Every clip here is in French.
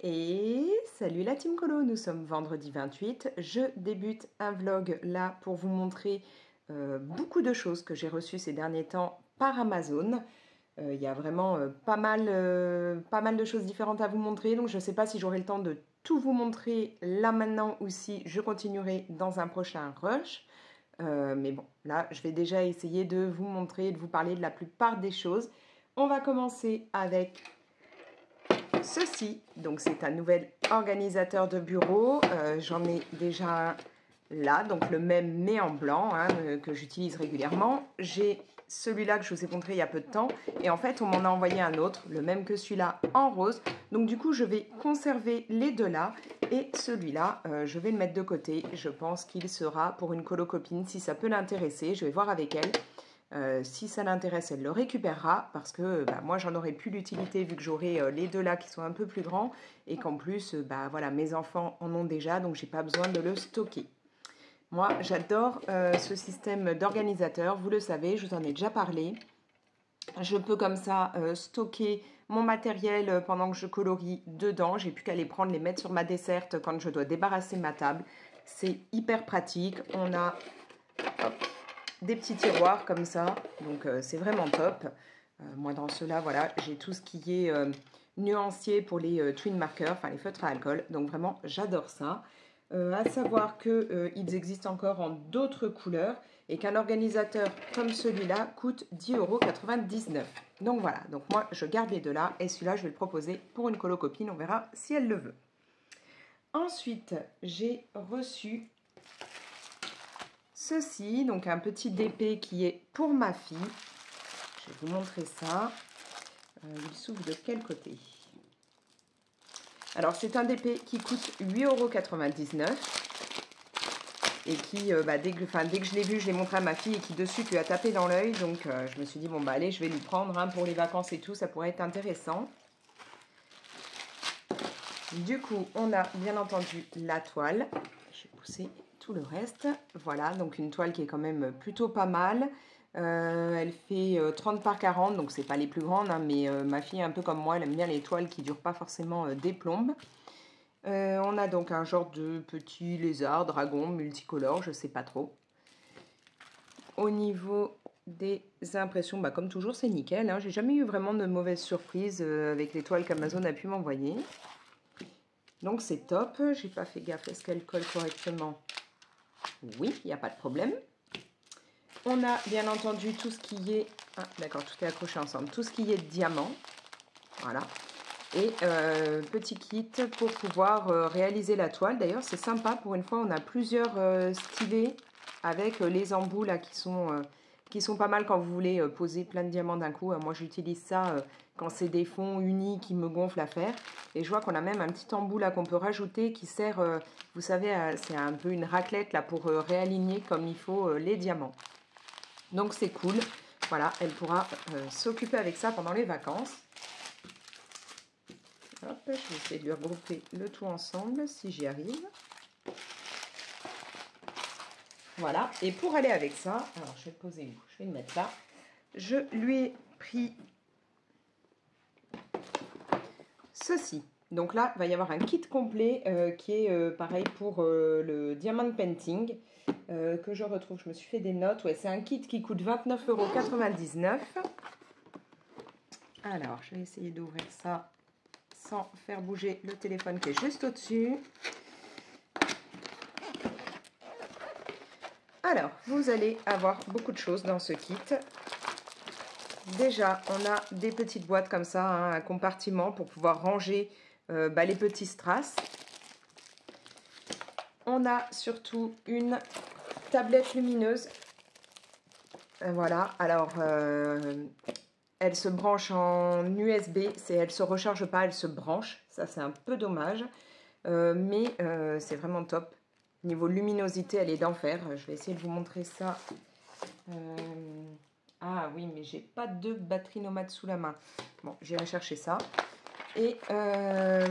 Et salut la team colo, nous sommes vendredi 28. Je débute un vlog là pour vous montrer beaucoup de choses que j'ai reçues ces derniers temps par Amazon. Il y a vraiment pas mal de choses différentes à vous montrer, donc je ne sais pas si j'aurai le temps de tout vous montrer là maintenant ou si je continuerai dans un prochain rush. Mais bon, là, je vais déjà essayer de vous montrer, de vous parler de la plupart des choses. On va commencer avec ceci. Donc, c'est un nouvel organisateur de bureau. J'en ai déjà un là, donc le même mais en blanc, hein, que j'utilise régulièrement. J'ai celui-là que je vous ai montré il y a peu de temps. Et en fait, on m'en a envoyé un autre, le même que celui-là, en rose. Donc du coup, je vais conserver les deux là. Et celui-là, je vais le mettre de côté. Je pense qu'il sera pour une colo-copine, si ça peut l'intéresser. Je vais voir avec elle. Si ça l'intéresse, elle le récupérera parce que moi, j'en aurai plus d'utilité vu que j'aurai les deux là qui sont un peu plus grands. Et qu'en plus, voilà, mes enfants en ont déjà, donc j'ai pas besoin de le stocker. Moi, j'adore ce système d'organisateur, vous le savez, je vous en ai déjà parlé. Je peux comme ça stocker mon matériel pendant que je colorie dedans. J'ai plus qu'à les prendre, les mettre sur ma desserte quand je dois débarrasser ma table. C'est hyper pratique. On a des petits tiroirs comme ça, donc c'est vraiment top. Moi, dans ceux-là, voilà, j'ai tout ce qui est nuancier pour les twin markers, enfin les feutres à alcool. Donc vraiment, j'adore ça. À savoir qu'ils existent encore en d'autres couleurs et qu'un organisateur comme celui-là coûte 10,99 €. Donc voilà, donc moi je garde les deux là et celui-là je vais le proposer pour une colo-copine, on verra si elle le veut. Ensuite, j'ai reçu ceci, donc un petit DP qui est pour ma fille. Je vais vous montrer ça. Il s'ouvre de quel côté ? Alors, c'est un DP qui coûte 8,99 € et qui, dès que je l'ai vu, je l'ai montré à ma fille et qui, dessus, lui a tapé dans l'œil. Donc, je me suis dit, bon, allez, je vais lui prendre pour les vacances et tout, ça pourrait être intéressant. Du coup, on a bien entendu la toile. Je vais pousser tout le reste. Voilà, donc une toile qui est quand même plutôt pas mal. Elle fait 30 par 40, donc c'est pas les plus grandes, hein, mais ma fille est un peu comme moi, elle aime bien les toiles qui durent pas forcément des plombes. On a donc un genre de petit lézard, dragon, multicolore, je sais pas trop. Au niveau des impressions, comme toujours, c'est nickel. Hein. J'ai jamais eu vraiment de mauvaises surprises avec les toiles qu'Amazon a pu m'envoyer. Donc c'est top. J'ai pas fait gaffe, est-ce qu'elle colle correctement? Oui, il n'y a pas de problème. On a bien entendu tout ce qui est... Ah, d'accord, tout est accroché ensemble. Tout ce qui est diamant. Voilà. Et petit kit pour pouvoir réaliser la toile. D'ailleurs, c'est sympa. Pour une fois, on a plusieurs stylés avec les embouts là qui sont pas mal quand vous voulez poser plein de diamants d'un coup. Moi, j'utilise ça quand c'est des fonds unis qui me gonflent à faire. Et je vois qu'on a même un petit embout là qu'on peut rajouter qui sert, vous savez, c'est un peu une raclette là pour réaligner comme il faut les diamants. Donc, c'est cool. Voilà, elle pourra s'occuper avec ça pendant les vacances. Hop, je vais essayer de lui regrouper le tout ensemble si j'y arrive. Voilà, et pour aller avec ça, alors je vais le poser où? Je vais le mettre là. Je lui ai pris ceci. Donc là, il va y avoir un kit complet qui est pareil pour le diamond painting que je retrouve. Je me suis fait des notes. Ouais, c'est un kit qui coûte 29,99 €. Alors, je vais essayer d'ouvrir ça sans faire bouger le téléphone qui est juste au-dessus. Alors, vous allez avoir beaucoup de choses dans ce kit. Déjà, on a des petites boîtes comme ça, hein, un compartiment pour pouvoir ranger les petits strass. On a surtout une tablette lumineuse. Voilà, alors elle se branche en USB, elle ne se recharge pas, elle se branche. Ça, c'est un peu dommage, mais c'est vraiment top. Niveau luminosité, elle est d'enfer. Je vais essayer de vous montrer ça. Ah oui, mais j'ai pas de batterie nomade sous la main. Bon, j'irai chercher ça. Et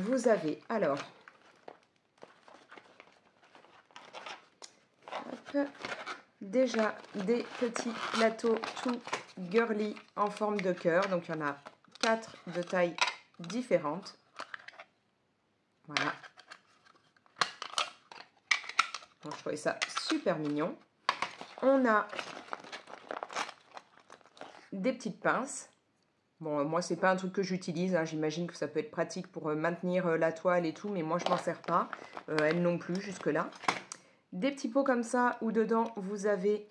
vous avez alors déjà des petits plateaux tout girly en forme de cœur. Donc il y en a 4 de tailles différentes. Voilà. Donc, je trouvais ça super mignon. On a des petites pinces. Bon, moi, c'est pas un truc que j'utilise. Hein. J'imagine que ça peut être pratique pour maintenir la toile et tout, mais moi, je m'en sers pas. Elle non plus, jusque-là. Des petits pots comme ça, où dedans, vous avez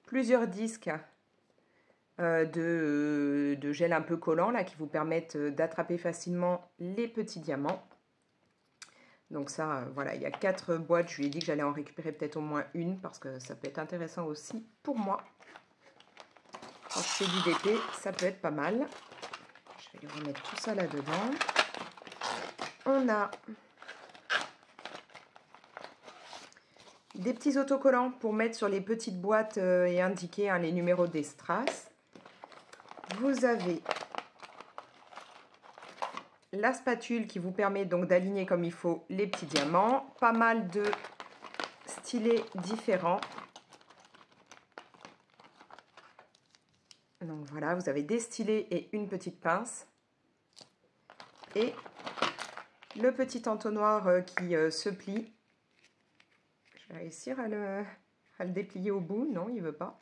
plusieurs disques de gel un peu collant, là, qui vous permettent d'attraper facilement les petits diamants. Donc ça, voilà, il y a 4 boîtes. Je lui ai dit que j'allais en récupérer peut-être au moins une, parce que ça peut être intéressant aussi pour moi. Quand je fais du DP, ça peut être pas mal. Je vais lui remettre tout ça là-dedans. On a des petits autocollants pour mettre sur les petites boîtes et indiquer hein, les numéros des strass. Vous avez la spatule qui vous permet donc d'aligner comme il faut les petits diamants. Pas mal de stylets différents. Donc voilà, vous avez des stylets et une petite pince. Et le petit entonnoir qui se plie. Je vais réussir à le déplier au bout. Non, il ne veut pas.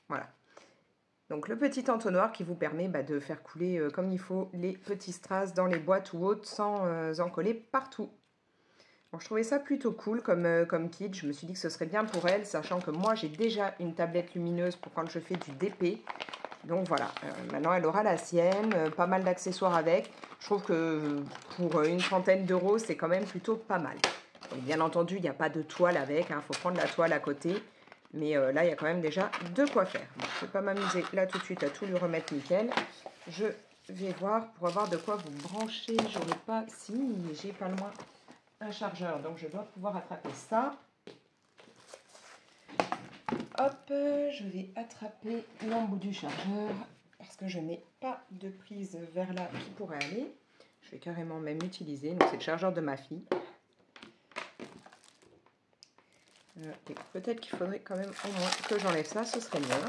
Voilà. Donc le petit entonnoir qui vous permet de faire couler comme il faut les petits strass dans les boîtes ou autres sans en coller partout. Bon, je trouvais ça plutôt cool comme kit. Je me suis dit que ce serait bien pour elle, sachant que moi j'ai déjà une tablette lumineuse pour quand je fais du DP. Donc voilà, maintenant elle aura la sienne, pas mal d'accessoires avec. Je trouve que pour une trentaine d'euros, c'est quand même plutôt pas mal. Et bien entendu, il n'y a pas de toile avec, il faut prendre la toile à côté. Mais là, il y a quand même déjà de quoi faire. Bon, je ne vais pas m'amuser là tout de suite à tout lui remettre nickel. Je vais voir pour avoir de quoi vous brancher. J'aurais pas... Si, j'ai pas loin un chargeur, donc je dois pouvoir attraper ça. Hop, je vais attraper l'embout du chargeur parce que je n'ai pas de prise vers là qui pourrait aller. Je vais carrément même l'utiliser. Donc c'est le chargeur de ma fille. Peut-être qu'il faudrait quand même au moins que j'enlève ça, ce serait bien.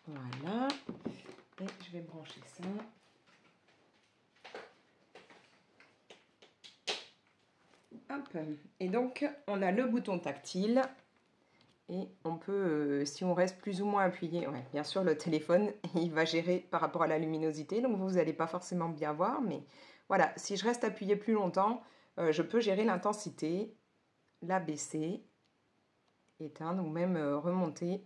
Voilà. Et je vais brancher ça. Hop. Et donc, on a le bouton tactile. Et on peut, si on reste plus ou moins appuyé, ouais, bien sûr le téléphone, il va gérer par rapport à la luminosité, donc vous n'allez pas forcément bien voir, mais voilà, si je reste appuyé plus longtemps, je peux gérer l'intensité, la baisser, éteindre ou même remonter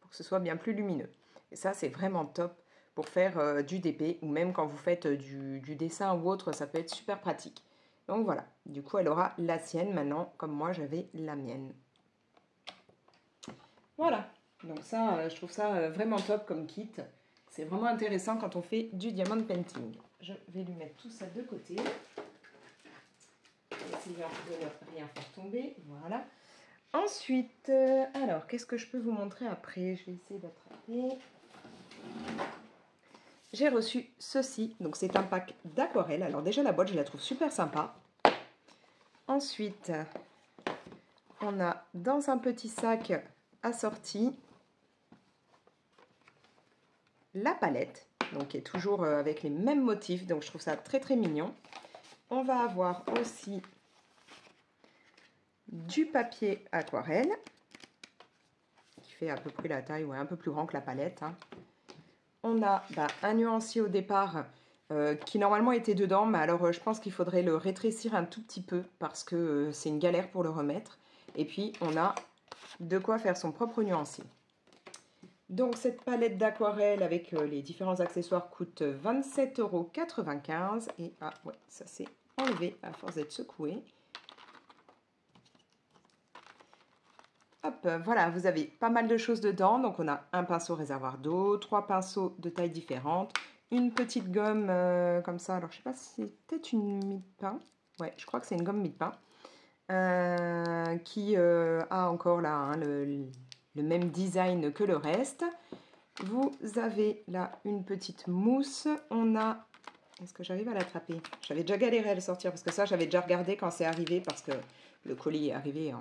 pour que ce soit bien plus lumineux. Et ça, c'est vraiment top pour faire du DP ou même quand vous faites du dessin ou autre, ça peut être super pratique. Donc voilà, du coup, elle aura la sienne maintenant, comme moi j'avais la mienne. Voilà, donc ça, je trouve ça vraiment top comme kit. C'est vraiment intéressant quand on fait du diamond painting. Je vais lui mettre tout ça de côté. Essayer de ne rien faire tomber. Voilà. Ensuite, alors, qu'est-ce que je peux vous montrer après? Je vais essayer d'attraper. J'ai reçu ceci. Donc, c'est un pack d'aquarelle. Alors, déjà, la boîte, je la trouve super sympa. Ensuite, on a dans un petit sac assorti la palette, donc qui est toujours avec les mêmes motifs, donc je trouve ça très très mignon. On va avoir aussi du papier aquarelle, qui fait à peu près la taille, ouais, un peu plus grand que la palette. Hein. On a un nuancier au départ qui normalement était dedans, mais alors je pense qu'il faudrait le rétrécir un tout petit peu parce que c'est une galère pour le remettre. Et puis on a de quoi faire son propre nuancier. Donc cette palette d'aquarelle avec les différents accessoires coûte 27,95 €. Et ah ouais, ça s'est enlevé à force d'être secoué. Hop, voilà, vous avez pas mal de choses dedans. Donc on a un pinceau réservoir d'eau, 3 pinceaux de tailles différentes, une petite gomme comme ça. Alors je sais pas si c'est peut-être une mie de pain. Ouais, je crois que c'est une gomme mie de pain. Qui a encore là hein, le même design que le reste. Vous avez là une petite mousse. On a... Est-ce que j'arrive à l'attraper? J'avais déjà galéré à le sortir parce que ça, j'avais déjà regardé quand c'est arrivé parce que le colis est arrivé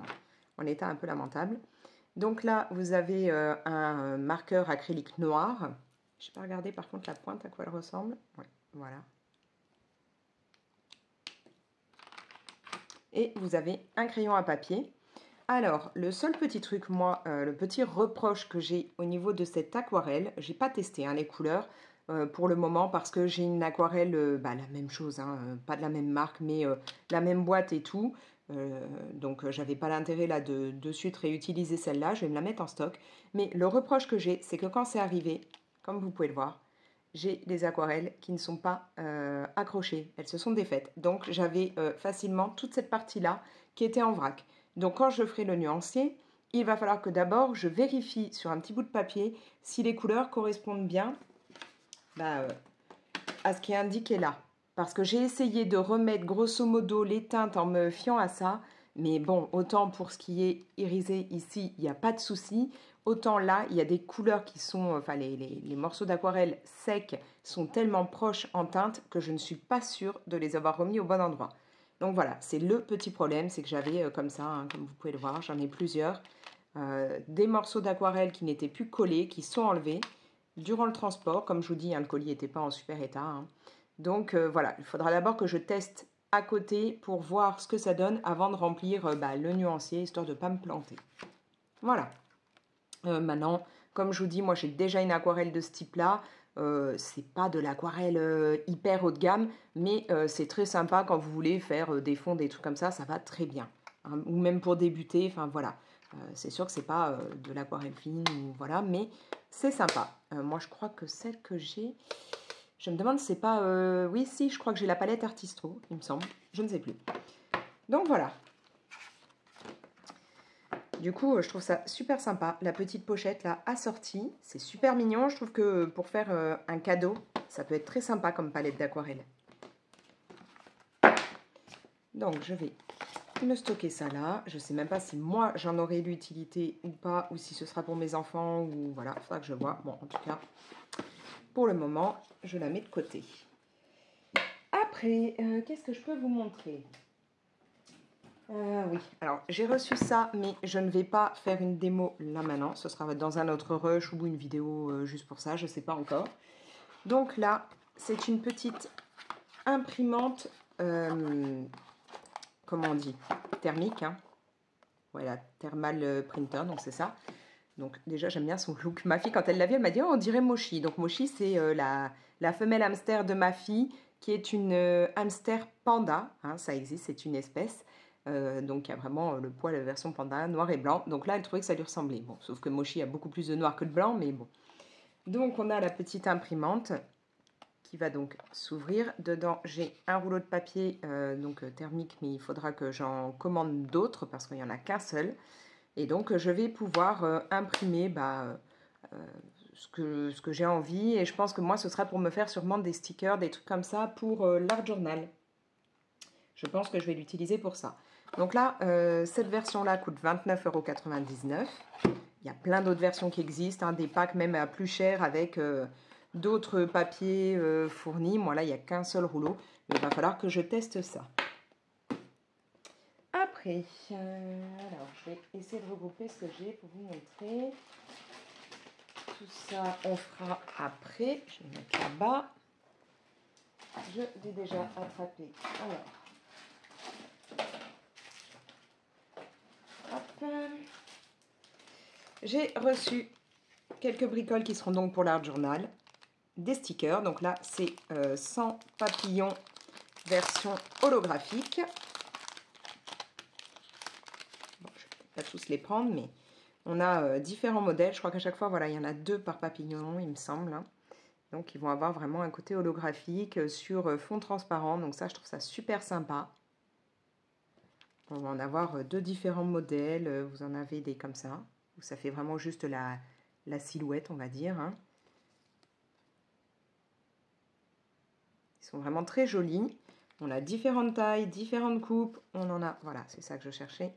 en état un peu lamentable. Donc là, vous avez un marqueur acrylique noir. Je n'ai pas regardé par contre la pointe à quoi elle ressemble. Ouais, voilà. Et vous avez un crayon à papier. Alors, le seul petit truc, moi, le petit reproche que j'ai au niveau de cette aquarelle, j'ai pas testé hein, les couleurs pour le moment parce que j'ai une aquarelle, la même chose, hein, pas de la même marque, mais la même boîte et tout. Donc, j'avais pas l'intérêt là de suite réutiliser celle-là, je vais me la mettre en stock. Mais le reproche que j'ai, c'est que quand c'est arrivé, comme vous pouvez le voir, j'ai des aquarelles qui ne sont pas accrochées, elles se sont défaites. Donc, j'avais facilement toute cette partie-là qui était en vrac. Donc quand je ferai le nuancier, il va falloir que d'abord je vérifie sur un petit bout de papier si les couleurs correspondent bien à ce qui est indiqué là. Parce que j'ai essayé de remettre grosso modo les teintes en me fiant à ça. Mais bon, autant pour ce qui est irisé ici, il n'y a pas de souci. Autant là, il y a des couleurs qui sont, enfin les morceaux d'aquarelle secs sont tellement proches en teinte que je ne suis pas sûre de les avoir remis au bon endroit. Donc voilà, c'est le petit problème, c'est que j'avais comme ça, hein, comme vous pouvez le voir, j'en ai plusieurs, des morceaux d'aquarelle qui n'étaient plus collés, qui sont enlevés durant le transport. Comme je vous dis, hein, le colis n'était pas en super état. Hein. Donc voilà, il faudra d'abord que je teste à côté pour voir ce que ça donne avant de remplir le nuancier, histoire de ne pas me planter. Voilà. Maintenant, comme je vous dis, moi j'ai déjà une aquarelle de ce type-là. C'est pas de l'aquarelle hyper haut de gamme, mais c'est très sympa quand vous voulez faire des fonds, des trucs comme ça va très bien. Hein, ou même pour débuter, enfin voilà. C'est sûr que c'est pas de l'aquarelle fine, ou, voilà, mais c'est sympa. Moi je crois que celle que j'ai, je me demande si c'est pas... oui, si, je crois que j'ai la palette Artistro, il me semble. Je ne sais plus. Donc voilà. Du coup, je trouve ça super sympa. La petite pochette là assortie, c'est super mignon. Je trouve que pour faire un cadeau, ça peut être très sympa comme palette d'aquarelle. Donc je vais me stocker ça là. Je ne sais même pas si moi j'en aurai l'utilité ou pas, ou si ce sera pour mes enfants, ou voilà, il faudra que je vois. Bon, en tout cas, pour le moment, je la mets de côté. Après, qu'est-ce que je peux vous montrer ? Oui, alors j'ai reçu ça, mais je ne vais pas faire une démo là maintenant. Ce sera dans un autre rush ou une vidéo juste pour ça, je ne sais pas encore. Donc là, c'est une petite imprimante, comment on dit, thermique. Hein. Voilà, thermal printer, donc c'est ça. Donc déjà, j'aime bien son look. Ma fille, quand elle l'a vu, elle m'a dit « Oh, on dirait Mochi ». Donc Mochi, c'est la femelle hamster de ma fille, qui est une hamster panda. Hein, ça existe, c'est une espèce. Donc il y a vraiment le poil version panda, noir et blanc. Donc là, elle trouvait que ça lui ressemblait. Bon, sauf que Mochi a beaucoup plus de noir que de blanc, mais bon. Donc on a la petite imprimante qui va donc s'ouvrir. Dedans, j'ai un rouleau de papier thermique, mais il faudra que j'en commande d'autres parce qu'il n'y en a qu'un seul. Et donc, je vais pouvoir imprimer ce que j'ai envie. Et je pense que moi, ce sera pour me faire sûrement des stickers, des trucs comme ça pour l'art journal. Je pense que je vais l'utiliser pour ça. Donc là, cette version-là coûte 29,99 €. Il y a plein d'autres versions qui existent, hein, des packs même à plus cher avec d'autres papiers fournis. Moi, là, il n'y a qu'un seul rouleau. Mais il va falloir que je teste ça. Après, alors je vais essayer de regrouper ce que j'ai pour vous montrer. Tout ça, on fera après. Je vais mettre là-bas. Je l'ai déjà attrapé. Alors, hop. J'ai reçu quelques bricoles qui seront donc pour l'art journal. Des stickers. Donc là, c'est 100 papillons version holographique. Bon, je ne vais pas tous les prendre, mais on a différents modèles. Je crois qu'à chaque fois, voilà, il y en a 2 par papillon, il me semble. Hein. Donc, ils vont avoir vraiment un côté holographique sur fond transparent. Donc ça, je trouve ça super sympa. On va en avoir 2 différents modèles. Vous en avez des comme ça, où ça fait vraiment juste la silhouette, on va dire. Hein. Ils sont vraiment très jolis. On a différentes tailles, différentes coupes. On en a, voilà, c'est ça que je cherchais.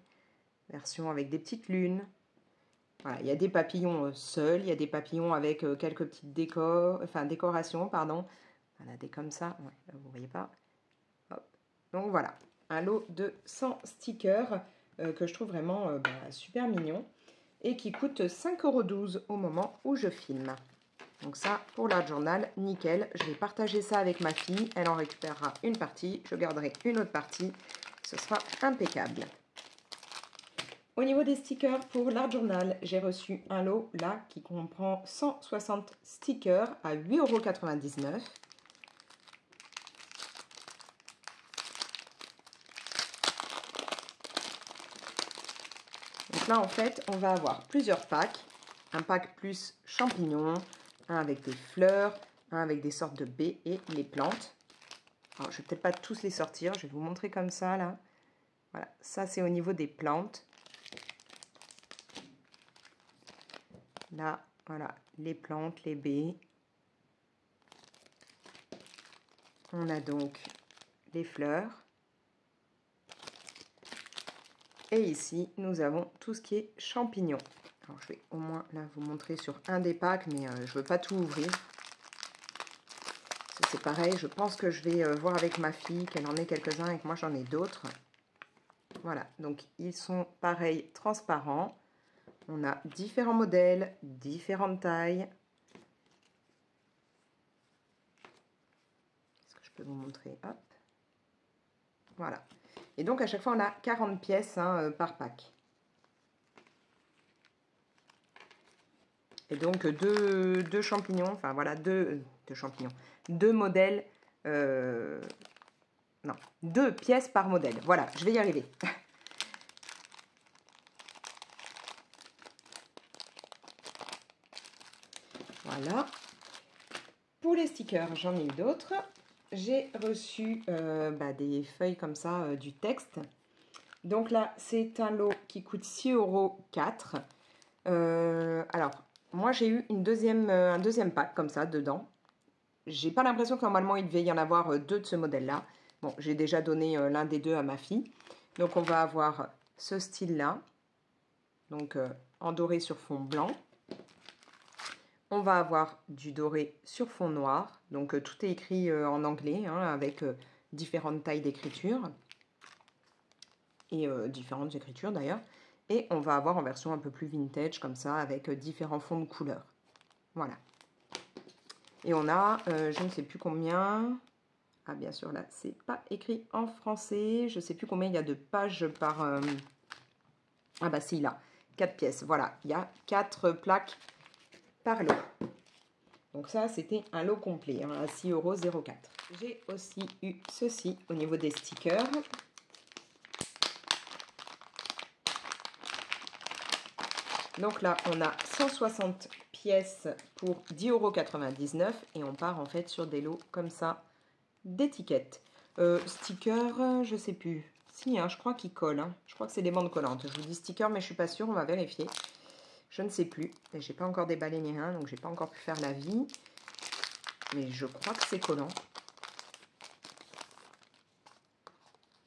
Version avec des petites lunes. Voilà, il y a des papillons seuls, il y a des papillons avec quelques petites décorations, pardon. Voilà, des comme ça, ouais, vous voyez pas. Hop. Donc voilà, un lot de 100 stickers. que je trouve vraiment super mignon et qui coûte 5,12 € au moment où je filme. Donc ça, pour l'art journal, nickel. Je vais partager ça avec ma fille. Elle en récupérera une partie. Je garderai une autre partie. Ce sera impeccable. Au niveau des stickers pour l'art journal, j'ai reçu un lot là qui comprend 160 stickers à 8,99 €. Donc là, en fait, on va avoir plusieurs packs. Un pack plus champignons, un avec des fleurs, un avec des sortes de baies et les plantes. Alors, je ne vais peut-être pas tous les sortir, je vais vous montrer comme ça, là. Voilà, ça c'est au niveau des plantes. Là, voilà, les plantes, les baies. On a donc les fleurs. Et ici, nous avons tout ce qui est champignons. Alors, je vais au moins là vous montrer sur un des packs, mais je ne veux pas tout ouvrir. C'est pareil, je pense que je vais voir avec ma fille qu'elle en ait quelques-uns et que moi j'en ai d'autres. Voilà, donc ils sont pareils, transparents. On a différents modèles, différentes tailles. Est-ce que je peux vous montrer? Hop. Voilà. Et donc à chaque fois on a 40 pièces par pack. Et donc deux champignons, enfin voilà, deux champignons, deux modèles, non, 2 pièces par modèle. Voilà, je vais y arriver. Voilà. Pour les stickers, j'en ai eu d'autres. J'ai reçu des feuilles comme ça, du texte. Donc là, c'est un lot qui coûte 6,04 €. Alors, moi, j'ai eu un deuxième pack comme ça dedans. J'ai pas l'impression que normalement, il devait y en avoir deux de ce modèle-là. Bon, j'ai déjà donné l'un des deux à ma fille. Donc, on va avoir ce style-là. Donc, en doré sur fond blanc. On va avoir du doré sur fond noir. Donc, tout est écrit en anglais, avec différentes tailles d'écriture. Et différentes écritures d'ailleurs. Et on va avoir en version un peu plus vintage, comme ça, avec différents fonds de couleurs. Voilà. Et on a, je ne sais plus combien... Ah, bien sûr, là, c'est pas écrit en français. Je ne sais plus combien il y a de pages par... Ah bah si, là, 4 pièces. Voilà, il y a 4 plaques par lot. Donc ça, c'était un lot complet, à 6,04 €. J'ai aussi eu ceci au niveau des stickers. Donc là, on a 160 pièces pour 10,99 € et on part en fait sur des lots comme ça d'étiquettes. Stickers, je sais plus. Si, je crois qu'ils collent. Je crois que c'est des bandes collantes. Je vous dis stickers, mais je suis pas sûre. On va vérifier. Je ne sais plus. Et j'ai pas encore déballé ni rien, donc j'ai pas encore pu faire la vie. Mais je crois que c'est collant.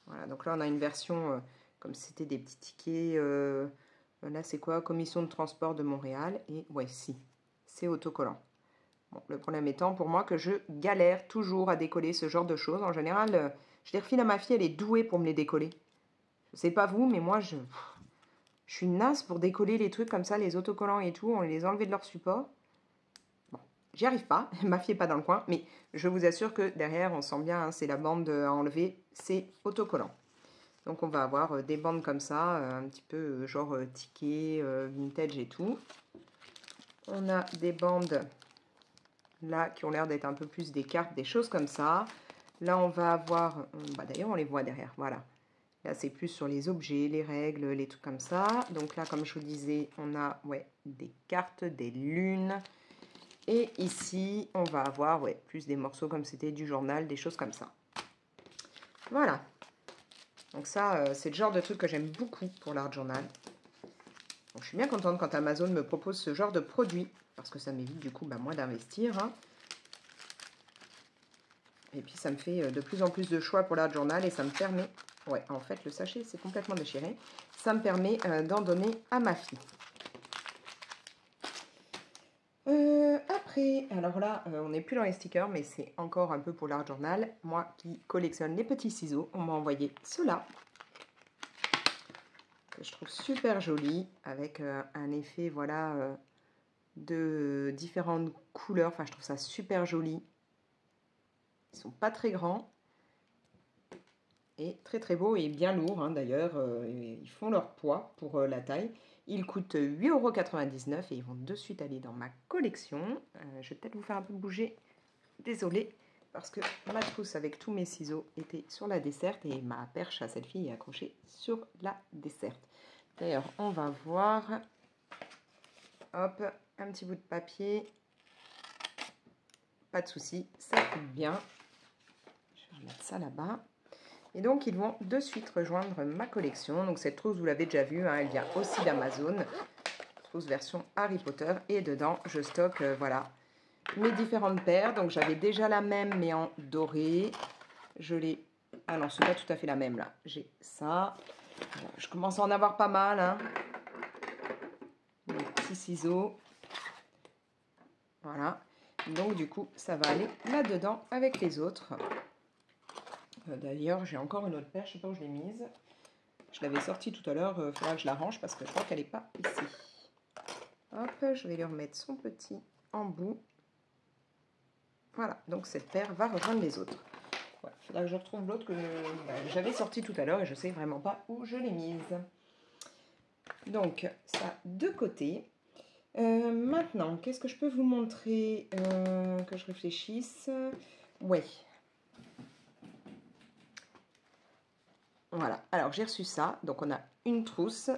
Voilà, donc là on a une version comme c'était des petits tickets. Là c'est quoi? Commission de transport de Montréal. Et ouais, si, c'est autocollant. Bon, le problème étant pour moi que je galère toujours à décoller ce genre de choses. En général, je les refile à ma fille, elle est douée pour me les décoller. Je sais pas vous, mais moi je suis naze pour décoller les trucs comme ça, les autocollants et tout. On les enlever de leur support. Bon, j'y arrive pas. Ma fille est pas dans le coin, mais je vous assure que derrière, on sent bien, c'est la bande à enlever, c'est autocollant. Donc on va avoir des bandes comme ça, un petit peu genre ticket, vintage et tout. On a des bandes là qui ont l'air d'être un peu plus des cartes, des choses comme ça. Là on va avoir, d'ailleurs on les voit derrière, voilà. Là c'est plus sur les objets, les règles, les trucs comme ça. Donc là comme je vous disais, on a des cartes, des lunes. Et ici on va avoir plus des morceaux comme c'était du journal, des choses comme ça. Voilà. Donc ça, c'est le genre de truc que j'aime beaucoup pour l'art journal. Donc, je suis bien contente quand Amazon me propose ce genre de produit, parce que ça m'évite du coup moi d'investir. Et puis ça me fait de plus en plus de choix pour l'art journal et ça me permet... Ouais, en fait le sachet c'est complètement déchiré. Ça me permet d'en donner à ma fille. Après, alors là, on n'est plus dans les stickers, mais c'est encore un peu pour l'art journal. Moi qui collectionne les petits ciseaux, on m'a envoyé ceux-là. que je trouve super joli, avec un effet, voilà, de différentes couleurs. Enfin, je trouve ça super joli. Ils sont pas très grands. Et très très beau et bien lourd, hein, d'ailleurs. Ils font leur poids pour la taille. Ils coûtent 8,99 € et ils vont de suite aller dans ma collection. Je vais peut-être vous faire un peu bouger. Désolée, parce que ma trousse avec tous mes ciseaux était sur la desserte et ma perche à cette fille est accrochée sur la desserte. D'ailleurs, on va voir. Hop, un petit bout de papier. Pas de souci, ça coupe bien. Je vais remettre ça là-bas. Et donc, ils vont de suite rejoindre ma collection. Donc, cette trousse, vous l'avez déjà vue, hein, elle vient aussi d'Amazon. Trousse version Harry Potter. Et dedans, je stocke, voilà, mes différentes paires. Donc, j'avais déjà la même, mais en doré. Je l'ai... Ah non, c'est pas tout à fait la même, là. J'ai ça. Je commence à en avoir pas mal, hein. Mes petits ciseaux. Voilà. Donc, du coup, ça va aller là-dedans avec les autres. D'ailleurs, j'ai encore une autre paire, je ne sais pas où je l'ai mise. Je l'avais sortie tout à l'heure, il faudra que je la range parce que je crois qu'elle n'est pas ici. Hop, je vais lui remettre son petit embout. Voilà, donc cette paire va rejoindre les autres. Il faudra que je retrouve l'autre que j'avais sortie tout à l'heure et je ne sais vraiment pas où je l'ai mise. Donc, ça de côté. Maintenant, qu'est-ce que je peux vous montrer que je réfléchisse? Ouais. Voilà, alors j'ai reçu ça. Donc, on a une trousse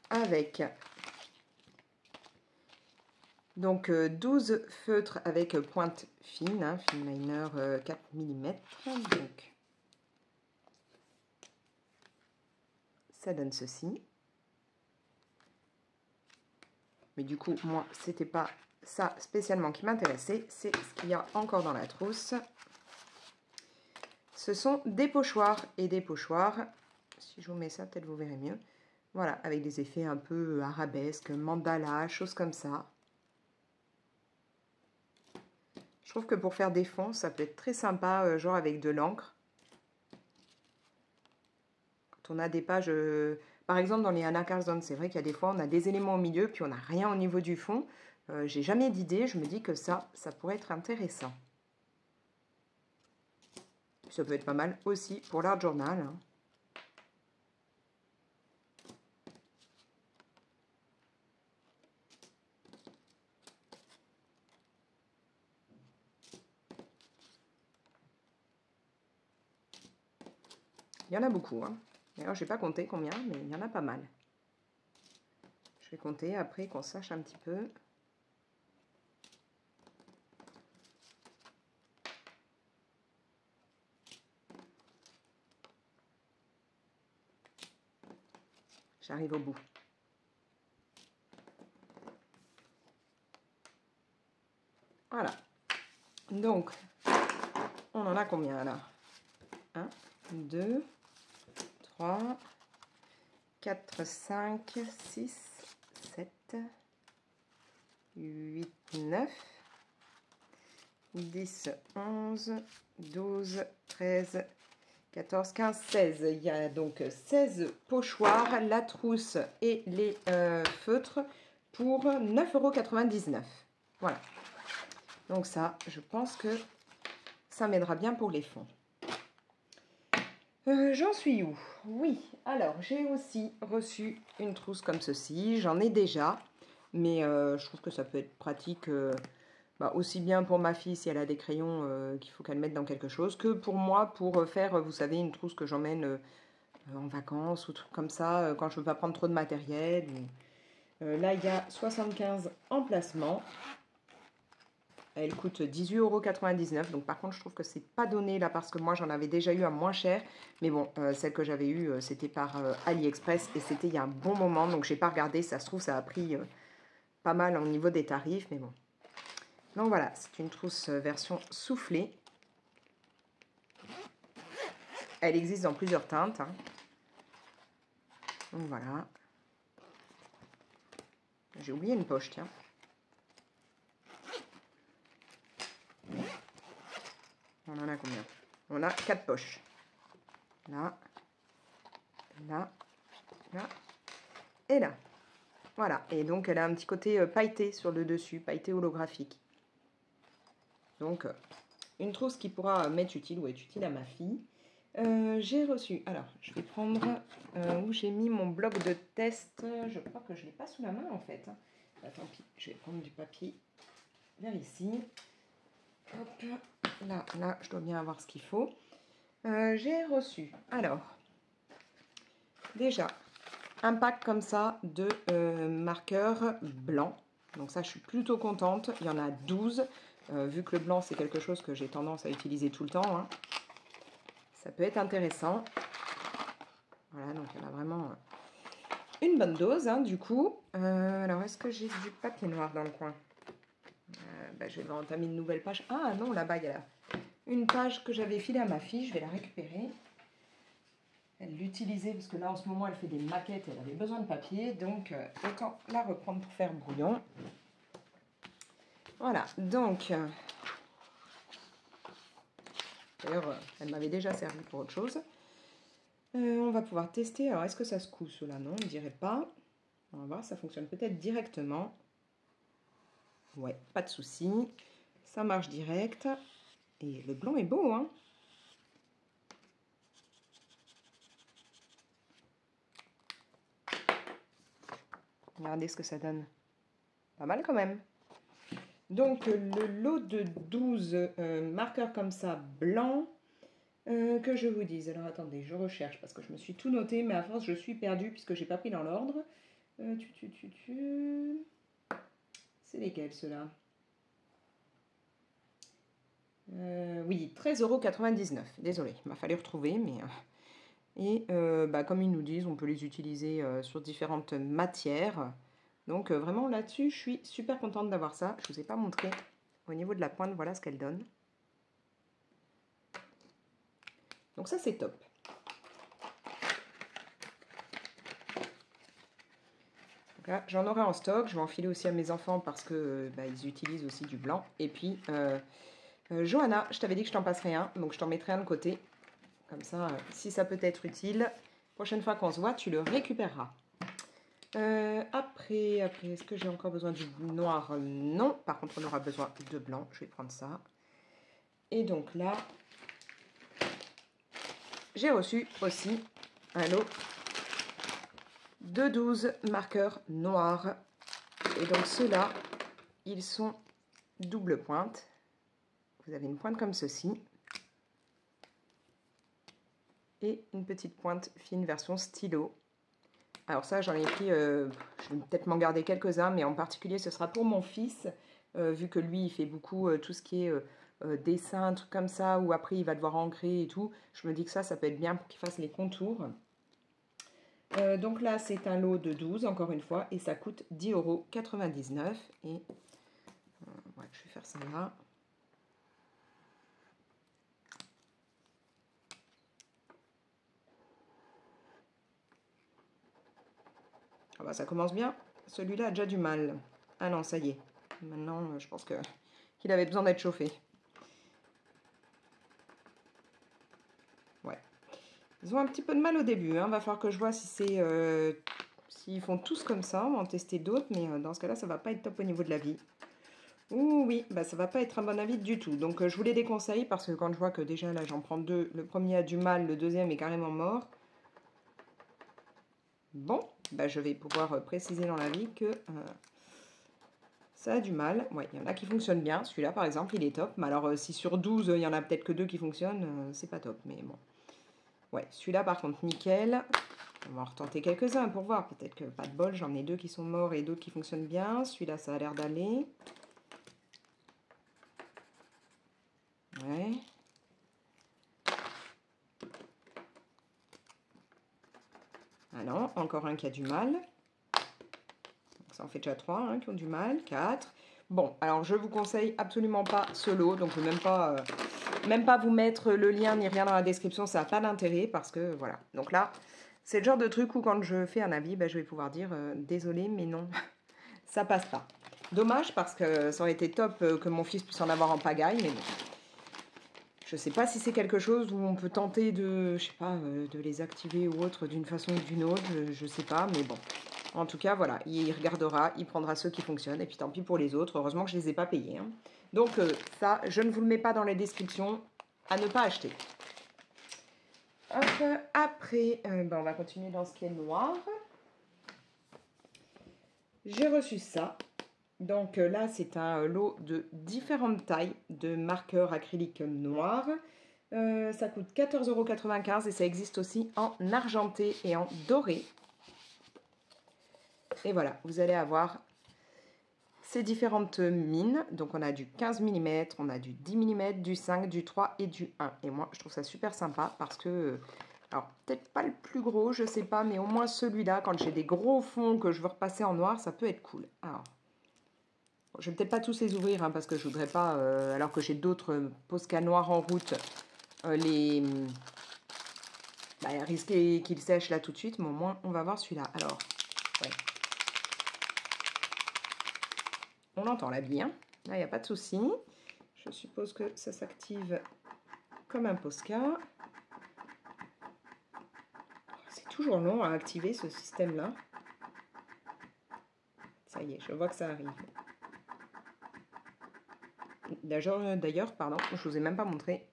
avec donc 12 feutres avec pointe fine, hein, fine liner 4 mm. Donc, ça donne ceci. Mais du coup, moi, c'était pas ça spécialement qui m'intéressait. C'est ce qu'il y a encore dans la trousse. Ce sont des pochoirs et des pochoirs. Si je vous mets ça, peut-être vous verrez mieux. Voilà, avec des effets un peu arabesques, mandala, choses comme ça. Je trouve que pour faire des fonds, ça peut être très sympa, genre avec de l'encre. Quand on a des pages, par exemple dans les Anna Carlson, c'est vrai qu'il y a des fois on a des éléments au milieu, puis on n'a rien au niveau du fond. J'ai jamais d'idée, je me dis que ça pourrait être intéressant. Ça peut être pas mal aussi pour l'art journal, hein. Il y en a beaucoup, hein. D'ailleurs, je n'ai pas compté combien, mais il y en a pas mal. Je vais compter après qu'on sache un petit peu. J'arrive au bout. Voilà. Donc, on en a combien là? 1, 2, 3, 4, 5, 6, 7, 8, 9, 10, 11, 12, 13, 14, 15, 16. Il y a donc 16 pochoirs, la trousse et les feutres pour 9,99 €. Voilà. Donc ça, je pense que ça m'aidera bien pour les fonds. J'en suis où? Oui, alors j'ai aussi reçu une trousse comme ceci. J'en ai déjà, mais je trouve que ça peut être pratique aussi bien pour ma fille si elle a des crayons qu'il faut qu'elle mette dans quelque chose, que pour moi pour faire, vous savez, une trousse que j'emmène en vacances ou trucs comme ça, quand je ne veux pas prendre trop de matériel. Là, il y a 75 emplacements. Elle coûte 18,99 €. Donc par contre, je trouve que c'est pas donné là parce que moi, j'en avais déjà eu à moins cher. Mais bon, celle que j'avais eue, c'était par AliExpress et c'était il y a un bon moment. Donc j'ai pas regardé. Ça se trouve, ça a pris pas mal au niveau des tarifs. Mais bon. Donc voilà, c'est une trousse version soufflée. Elle existe dans plusieurs teintes, hein. Donc voilà. J'ai oublié une poche, tiens. On en a combien? On a 4 poches. Là, là Là. Et là. Voilà. Et donc, elle a un petit côté pailleté sur le dessus, pailleté holographique. Donc, une trousse qui pourra m'être utile ou être utile à ma fille. J'ai reçu, alors je vais prendre où j'ai mis mon bloc de test. Je crois que je ne l'ai pas sous la main en fait. Bah, tant pis, je vais prendre du papier vers ici. Hop, là, je dois bien avoir ce qu'il faut. J'ai reçu, alors, déjà, un pack comme ça de marqueurs blancs. Donc ça, je suis plutôt contente. Il y en a 12. Vu que le blanc, c'est quelque chose que j'ai tendance à utiliser tout le temps. Hein. Ça peut être intéressant. Voilà, donc il y en a vraiment une bonne dose, hein, du coup. Alors, est-ce que j'ai du papier noir dans le coin? Je vais devoir entamer une nouvelle page. Ah non, là-bas, il y a une page que j'avais filée à ma fille. Je vais la récupérer. Elle l'utilisait parce que là, en ce moment, elle fait des maquettes. Elle avait besoin de papier. Donc, autant la reprendre pour faire brouillon. Voilà, donc... D'ailleurs, elle m'avait déjà servi pour autre chose. On va pouvoir tester. Alors, est-ce que ça se coud, cela? Non, on ne dirait pas. On va voir, ça fonctionne peut-être directement. Ouais, pas de souci. Ça marche direct. Et le blanc est beau, hein? Regardez ce que ça donne. Pas mal quand même. Donc, le lot de 12 marqueurs comme ça, blancs, que je vous dise. Alors, attendez, je recherche parce que je me suis tout noté, mais à force, je suis perdue puisque j'ai pas pris dans l'ordre. C'est lesquels, ceux-là? Oui, 13,99 €. Désolée, il m'a fallu retrouver, mais... Et comme ils nous disent, on peut les utiliser sur différentes matières. Donc vraiment là-dessus, je suis super contente d'avoir ça. Je ne vous ai pas montré au niveau de la pointe, voilà ce qu'elle donne. Donc ça, c'est top. J'en aurai en stock. Je vais en filer aussi à mes enfants parce que ils utilisent aussi du blanc. Et puis, Johanna, je t'avais dit que je t'en passerais un. Donc je t'en mettrai un de côté. Comme ça, si ça peut être utile, prochaine fois qu'on se voit, tu le récupéreras. Après, est-ce que j'ai encore besoin du noir? Non. Par contre, on aura besoin de blanc. Je vais prendre ça. Et donc là, j'ai reçu aussi un lot de 12 marqueurs noirs. Et donc ceux-là, ils sont double pointe. Vous avez une pointe comme ceci. Et une petite pointe fine version stylo. Alors ça, j'en ai pris, je vais peut-être m'en garder quelques-uns, mais en particulier, ce sera pour mon fils, vu que lui, il fait beaucoup tout ce qui est dessin, trucs comme ça, ou après, il va devoir ancrer et tout. Je me dis que ça peut être bien pour qu'il fasse les contours. Donc là, c'est un lot de 12, encore une fois, et ça coûte 10,99 €. Et ouais, je vais faire ça là. Ah bah, ça commence bien. Celui-là a déjà du mal. Ah non, ça y est. Maintenant, je pense qu'il avait besoin d'être chauffé. Ouais. Ils ont un petit peu de mal au début. Hein. Va falloir que je vois si c'est... s'ils font tous comme ça. On va en tester d'autres. Mais dans ce cas-là, ça va pas être top au niveau de la vie. Ouh oui, bah, ça va pas être un bon avis du tout. Donc, je vous les déconseille parce que quand je vois que déjà, là, j'en prends deux. Le premier a du mal, le deuxième est carrément mort. Bon, bah, je vais pouvoir préciser dans la vie que ça a du mal. Ouais, il y en a qui fonctionnent bien. Celui-là, par exemple, il est top. Mais alors, si sur 12, il y en a peut-être que 2 qui fonctionnent, c'est pas top. Mais bon. Ouais, celui-là, par contre, nickel. On va en retenter quelques-uns pour voir. Peut-être que pas de bol, j'en ai 2 qui sont morts et d'autres qui fonctionnent bien. Celui-là, ça a l'air d'aller. Ouais. Ah non, encore un qui a du mal. Donc ça en fait déjà 3 hein, qui ont du mal. 4. Bon, alors je vous conseille absolument pas ce lot. Donc je ne vais même pas vous mettre le lien ni rien dans la description. Ça n'a pas d'intérêt parce que voilà. Donc là, c'est le genre de truc où quand je fais un avis, je vais pouvoir dire désolé, mais non, ça passe pas. Dommage parce que ça aurait été top que mon fils puisse en avoir en pagaille, mais bon. Je ne sais pas si c'est quelque chose où on peut tenter de, je sais pas, de les activer ou autre d'une façon ou d'une autre, je ne sais pas, mais bon. En tout cas, voilà, il regardera, il prendra ceux qui fonctionnent, et puis tant pis pour les autres, heureusement que je ne les ai pas payés. Hein. Donc ça, je ne vous le mets pas dans les descriptions, à ne pas acheter. Hop, après, on va continuer dans ce qui est noir. J'ai reçu ça. Donc là, c'est un lot de différentes tailles de marqueurs acryliques noirs. Ça coûte 14,95 € et ça existe aussi en argenté et en doré. Et voilà, vous allez avoir ces différentes mines. Donc on a du 15 mm, on a du 10 mm, du 5, du 3 et du 1. Et moi, je trouve ça super sympa parce que... Alors, peut-être pas le plus gros, je sais pas, mais au moins celui-là, quand j'ai des gros fonds que je veux repasser en noir, ça peut être cool. Alors, je vais peut-être pas tous les ouvrir hein, parce que je voudrais pas, alors que j'ai d'autres Posca noirs en route, risquer qu'ils sèchent là tout de suite, mais au moins on va voir celui-là. Alors, ouais. On entend la bille, hein. Là il n'y a pas de souci. Je suppose que ça s'active comme un Posca. C'est toujours long à activer ce système-là. Ça y est, je vois que ça arrive. D'ailleurs, pardon, je vous ai même pas montré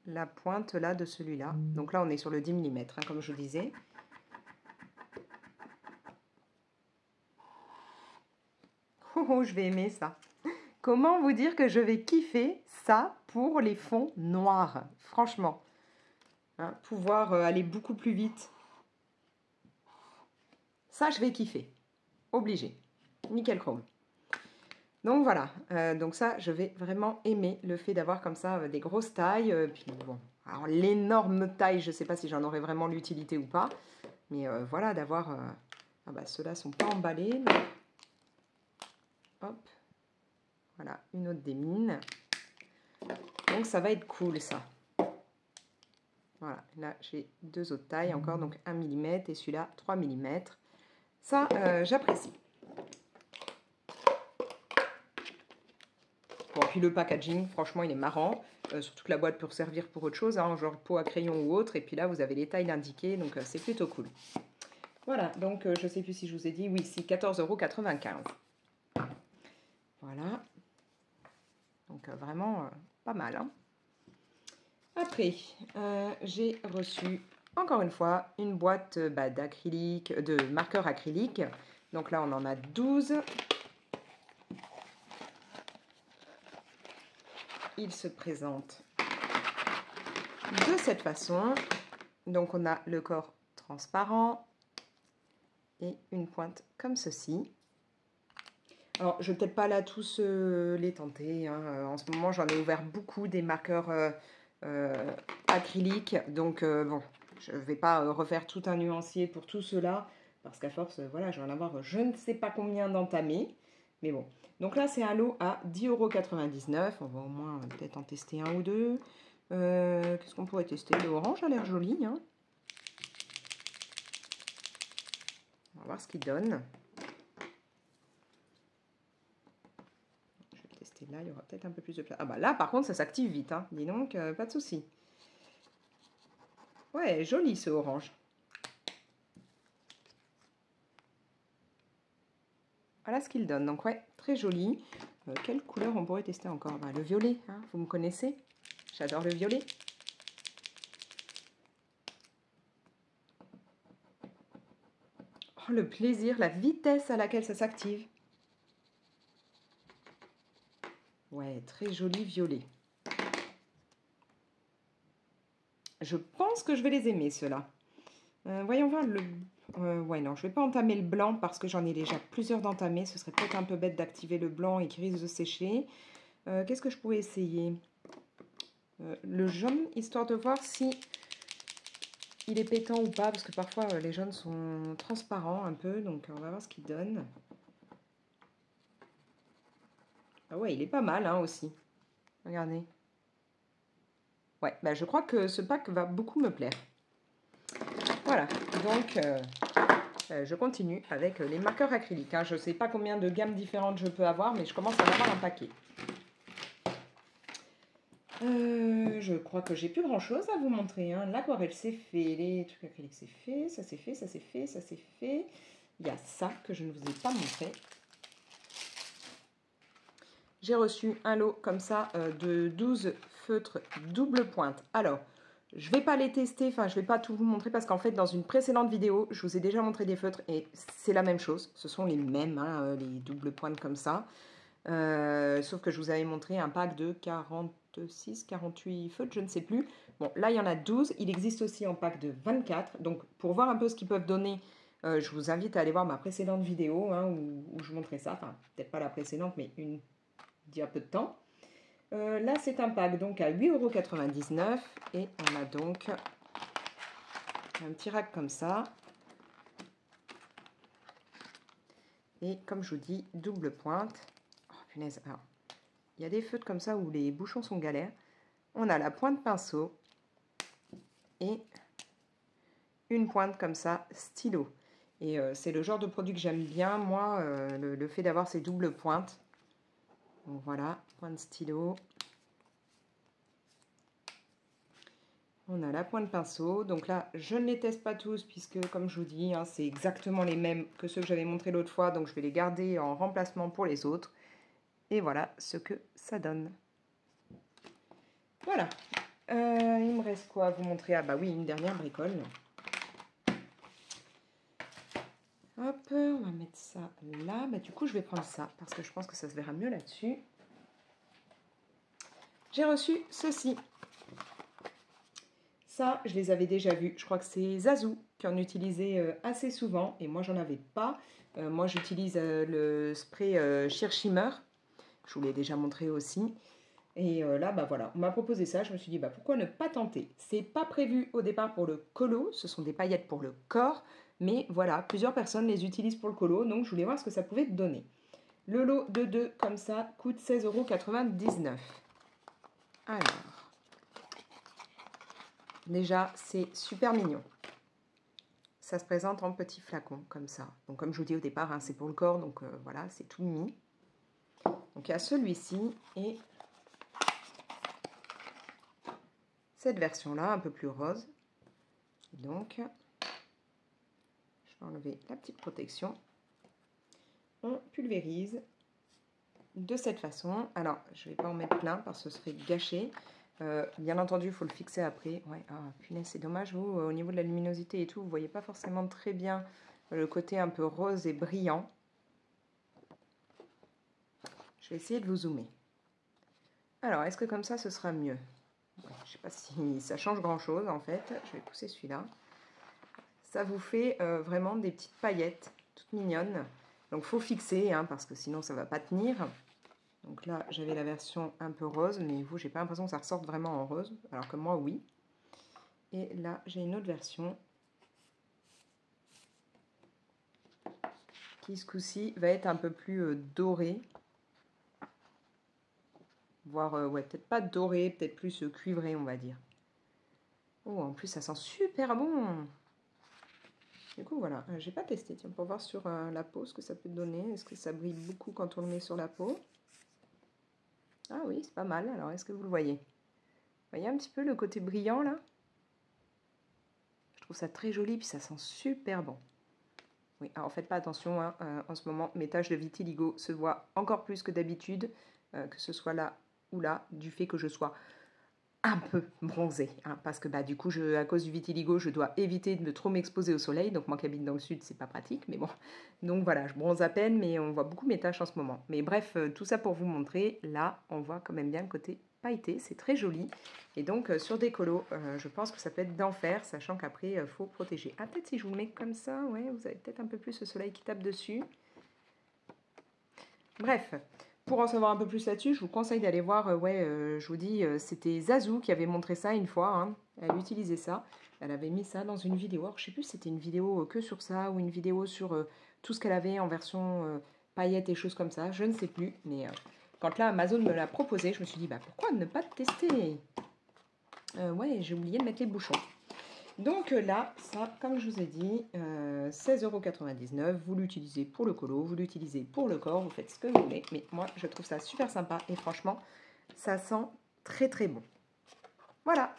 la pointe là de celui-là. Donc là, on est sur le 10 mm, hein, comme je vous disais. Oh, je vais aimer ça. Comment vous dire que je vais kiffer ça pour les fonds noirs, franchement. Hein, pouvoir aller beaucoup plus vite. Ça, je vais kiffer. Obligé. Nickel chrome. Donc voilà, donc ça, je vais vraiment aimer le fait d'avoir comme ça des grosses tailles. Puis bon, alors l'énorme taille, je ne sais pas si j'en aurai vraiment l'utilité ou pas. Mais voilà, d'avoir... Ah bah ceux-là ne sont pas emballés. Mais... Hop. Voilà, une autre des mines. Donc ça va être cool ça. Voilà, là j'ai deux autres tailles encore, donc 1 mm et celui-là 3 mm. Ça, j'apprécie. Bon, puis le packaging, franchement, il est marrant. Surtout que la boîte peut servir pour autre chose, hein, genre pot à crayon ou autre. Et puis là, vous avez les tailles indiquées, donc c'est plutôt cool. Voilà, donc je ne sais plus si je vous ai dit, oui, c'est 14,95 €. Voilà. Donc vraiment pas mal. Hein. Après, j'ai reçu, encore une fois, une boîte d'acrylique, de marqueurs acryliques. Donc là, on en a 12. Il se présente de cette façon. Donc on a le corps transparent et une pointe comme ceci. Alors je ne vais peut-être pas là tous les tenter. Hein. En ce moment j'en ai ouvert beaucoup des marqueurs acryliques. Donc bon, je ne vais pas refaire tout un nuancier pour tout cela. Parce qu'à force, voilà, je vais en avoir je ne sais pas combien d'entamés. Mais bon. Donc là, c'est un lot à 10,99 €. On va au moins peut-être en tester un ou deux. Qu'est-ce qu'on pourrait tester? Le orange a l'air joli. Hein. On va voir ce qu'il donne. Je vais tester là, il y aura peut-être un peu plus de place. Ah bah là, par contre, ça s'active vite. Hein. Dis donc, pas de souci. Ouais, joli ce orange. Voilà ce qu'il donne. Donc ouais, très joli. Quelle couleur on pourrait tester encore? Bah, le violet, hein, vous me connaissez. J'adore le violet. Oh, le plaisir, la vitesse à laquelle ça s'active. Ouais, très joli violet. Je pense que je vais les aimer, ceux-là. Voyons voir le... ouais, non, je ne vais pas entamer le blanc parce que j'en ai déjà plusieurs d'entamés. Ce serait peut-être un peu bête d'activer le blanc et qu'il risque de sécher. Qu'est-ce que je pourrais essayer? Le jaune, histoire de voir si il est pétant ou pas. Parce que parfois, les jaunes sont transparents un peu. Donc, on va voir ce qu'il donne. Ah ouais, il est pas mal hein, aussi. Regardez. Ouais, bah, je crois que ce pack va beaucoup me plaire. Voilà, donc je continue avec les marqueurs acryliques. Hein. Je ne sais pas combien de gammes différentes je peux avoir, mais je commence à en avoir un paquet. je crois que j'ai plus grand chose à vous montrer. Hein. L'aquarelle c'est fait, les trucs acryliques c'est fait, ça c'est fait, ça c'est fait, ça c'est fait. Il y a ça que je ne vous ai pas montré. J'ai reçu un lot comme ça de 12 feutres double pointe. Alors, je ne vais pas les tester, enfin je ne vais pas tout vous montrer parce qu'en fait dans une précédente vidéo, je vous ai déjà montré des feutres et c'est la même chose. Ce sont les mêmes, hein, les double pointes comme ça. Sauf que je vous avais montré un pack de 46, 48 feutres, je ne sais plus. Bon, là il y en a 12. Il existe aussi en pack de 24. Donc pour voir un peu ce qu'ils peuvent donner, je vous invite à aller voir ma précédente vidéo hein, où je montrais ça. Enfin, peut-être pas la précédente, mais une d'il y a peu de temps. Là, c'est un pack donc à 8,99 € et on a donc un petit rack comme ça. Et comme je vous dis, double pointe. Oh punaise, alors, il y a des feutres comme ça où les bouchons sont galères. On a la pointe pinceau et une pointe comme ça, stylo. Et c'est le genre de produit que j'aime bien, moi, le fait d'avoir ces doubles pointes. Donc voilà, pointe stylo. On a la pointe pinceau. Donc là, je ne les teste pas tous puisque, comme je vous dis, hein, c'est exactement les mêmes que ceux que j'avais montré l'autre fois. Donc je vais les garder en remplacement pour les autres. Et voilà ce que ça donne. Voilà. Il me reste quoi à vous montrer? Ah bah oui, une dernière bricole. Hop, on va mettre ça là. Bah, du coup, je vais prendre ça parce que je pense que ça se verra mieux là-dessus. J'ai reçu ceci. Ça, je les avais déjà vus. Je crois que c'est Zazou qui en utilisait assez souvent. Et moi, j'en avais pas. Moi, j'utilise le spray Sheer Shimmer. Je vous l'ai déjà montré aussi. Et là, bah voilà, on m'a proposé ça. Je me suis dit, bah pourquoi ne pas tenter? C'est pas prévu au départ pour le colo. Ce sont des paillettes pour le corps. Mais voilà, plusieurs personnes les utilisent pour le colo. Donc, je voulais voir ce que ça pouvait donner. Le lot de 2 comme ça coûte 16,99 €. Alors. Déjà, c'est super mignon. Ça se présente en petits flacons, comme ça. Donc, comme je vous dis au départ, hein, c'est pour le corps, donc voilà, c'est tout mimi. Donc, il y a celui-ci et cette version-là, un peu plus rose. Donc, je vais enlever la petite protection. On pulvérise de cette façon. Alors, je ne vais pas en mettre plein parce que ce serait gâché. Bien entendu, il faut le fixer après. Ouais, ah, punaise, c'est dommage, vous, au niveau de la luminosité et tout, vous ne voyez pas forcément très bien le côté un peu rose et brillant. Je vais essayer de vous zoomer. Alors, est-ce que comme ça, ce sera mieux? Ouais, je ne sais pas si ça change grand-chose, en fait. Je vais pousser celui-là. Ça vous fait vraiment des petites paillettes, toutes mignonnes. Donc, il faut fixer, hein, parce que sinon, ça ne va pas tenir. Donc là, j'avais la version un peu rose, mais vous, j'ai pas l'impression que ça ressorte vraiment en rose, alors que moi, oui. Et là, j'ai une autre version qui, ce coup-ci, va être un peu plus dorée. Voire, ouais, peut-être pas dorée, peut-être plus cuivrée, on va dire. Oh, en plus, ça sent super bon! Du coup, voilà, j'ai pas testé. Tiens, pour voir sur la peau ce que ça peut donner. Est-ce que ça brille beaucoup quand on le met sur la peau? Ah oui, c'est pas mal. Alors, est-ce que vous le voyez? Vous voyez un petit peu le côté brillant, là? Je trouve ça très joli, puis ça sent super bon. Oui, alors faites pas attention, hein, en ce moment, mes taches de vitiligo se voient encore plus que d'habitude, que ce soit là ou là, du fait que je sois un peu bronzée, hein, parce que bah, du coup, à cause du vitiligo, je dois éviter de trop m'exposer au soleil, donc moi qui habite dans le sud, c'est pas pratique, mais bon. Donc voilà, je bronze à peine, mais on voit beaucoup mes taches en ce moment. Mais bref, tout ça pour vous montrer, là, on voit quand même bien le côté pailleté, c'est très joli. Et donc, sur des colos, je pense que ça peut être d'enfer, sachant qu'après, il faut protéger. Ah, peut-être si je vous le mets comme ça, ouais, vous avez peut-être un peu plus le soleil qui tape dessus. Bref, pour en savoir un peu plus là-dessus, je vous conseille d'aller voir, je vous dis, c'était Zazou qui avait montré ça une fois, hein. Elle utilisait ça, elle avait mis ça dans une vidéo. Alors, je ne sais plus si c'était une vidéo que sur ça ou une vidéo sur tout ce qu'elle avait en version paillettes et choses comme ça, je ne sais plus, mais quand là Amazon me l'a proposé, je me suis dit, bah pourquoi ne pas tester? Ouais, j'ai oublié de mettre les bouchons. Donc là, ça, comme je vous ai dit, 16,99 €, vous l'utilisez pour le colo, vous l'utilisez pour le corps, vous faites ce que vous voulez. Mais moi, je trouve ça super sympa et franchement, ça sent très très bon. Voilà.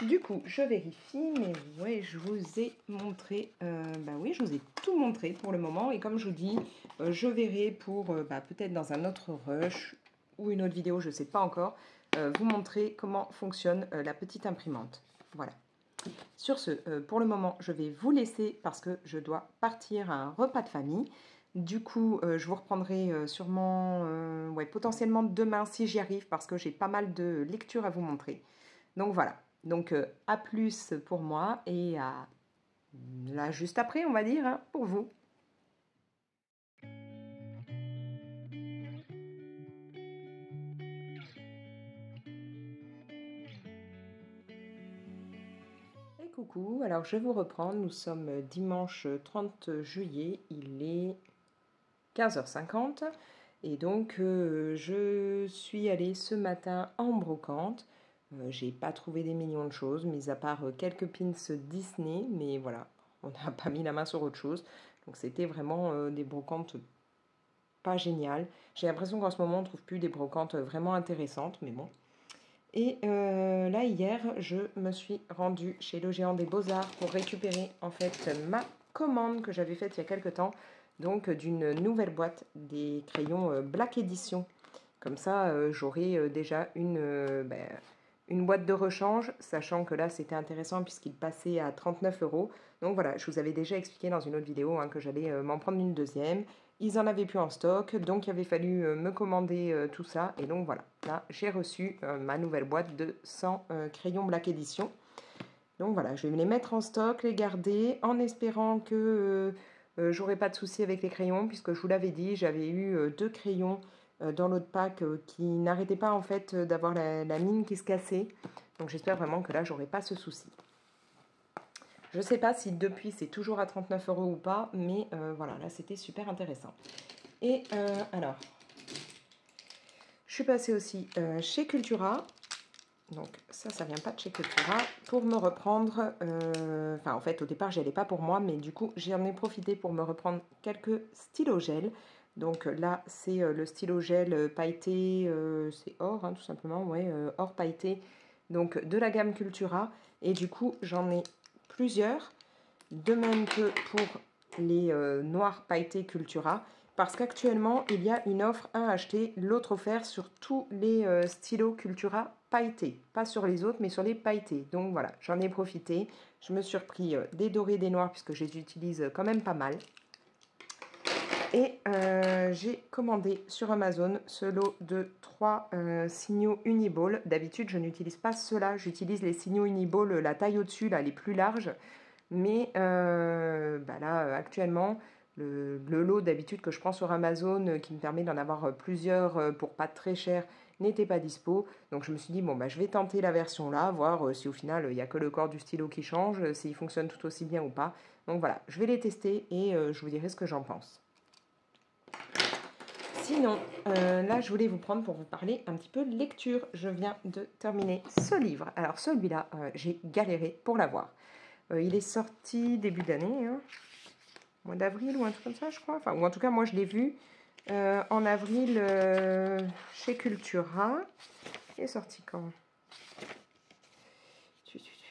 Du coup, je vérifie, mais ouais, je vous ai montré, bah oui, je vous ai tout montré pour le moment. Et comme je vous dis, je verrai pour peut-être dans un autre rush ou une autre vidéo, je ne sais pas encore, vous montrer comment fonctionne la petite imprimante. Voilà. Sur ce, pour le moment, je vais vous laisser parce que je dois partir à un repas de famille. Du coup, je vous reprendrai sûrement, ouais, potentiellement demain si j'y arrive parce que j'ai pas mal de lectures à vous montrer. Donc voilà. Donc à plus pour moi et à là juste après, on va dire, hein, pour vous. Et coucou, alors je vous reprends, nous sommes dimanche 30 juillet, il est 15h50 et donc je suis allée ce matin en brocante. J'ai pas trouvé des millions de choses, mis à part quelques pins Disney, mais voilà, on n'a pas mis la main sur autre chose. Donc c'était vraiment des brocantes pas géniales. J'ai l'impression qu'en ce moment on trouve plus des brocantes vraiment intéressantes, mais bon. Et là, hier, je me suis rendue chez le Géant des Beaux-Arts pour récupérer en fait ma commande que j'avais faite il y a quelques temps, donc d'une nouvelle boîte des crayons Black Edition. Comme ça, j'aurai déjà une boîte de rechange, sachant que là, c'était intéressant puisqu'il passait à 39 euros. Donc voilà, je vous avais déjà expliqué dans une autre vidéo hein, que j'allais m'en prendre une deuxième. Ils en avaient plus en stock, donc il avait fallu me commander tout ça. Et donc voilà, là, j'ai reçu ma nouvelle boîte de 100 crayons Black Edition. Donc voilà, je vais me les mettre en stock, les garder, en espérant que j'aurai pas de soucis avec les crayons, puisque je vous l'avais dit, j'avais eu deux crayons dans l'autre pack qui n'arrêtaient pas en fait d'avoir la mine qui se cassait. Donc j'espère vraiment que là, j'aurai pas ce souci. Je ne sais pas si depuis c'est toujours à 39 euros ou pas, mais voilà, là c'était super intéressant. Et alors, je suis passée aussi chez Cultura. Donc ça vient pas de chez Cultura. Pour me reprendre, enfin en fait au départ j'y allais pas pour moi, mais du coup j'en ai profité pour me reprendre quelques stylos gel. Donc là c'est le stylo gel pailleté, c'est or hein, tout simplement, ouais, or pailleté. Donc de la gamme Cultura. Et du coup j'en ai plusieurs. De même que pour les noirs pailletés Cultura. Parce qu'actuellement, il y a une offre, un acheté, l'autre offert sur tous les stylos Cultura pailletés. Pas sur les autres, mais sur les pailletés. Donc voilà, j'en ai profité. Je me suis repris des dorés, des noirs, puisque je les utilise quand même pas mal. Et j'ai commandé sur Amazon ce lot de 3 signaux Uniball. D'habitude, je n'utilise pas ceux-là. J'utilise les signaux Uniball, la taille au-dessus, là, les plus larges. Mais là, actuellement, le lot d'habitude que je prends sur Amazon, qui me permet d'en avoir plusieurs pour pas très cher, n'était pas dispo. Donc je me suis dit, bon, je vais tenter la version là, voir si au final, il n'y a que le corps du stylo qui change, s'il fonctionne tout aussi bien ou pas. Donc voilà, je vais les tester et je vous dirai ce que j'en pense. Sinon, là, je voulais vous prendre pour vous parler un petit peu de lecture. Je viens de terminer ce livre. Alors celui-là, j'ai galéré pour l'avoir. Il est sorti début d'année, hein, mois d'avril ou un truc comme ça, je crois. Enfin, ou en tout cas, moi, je l'ai vu en avril chez Cultura. Il est sorti quand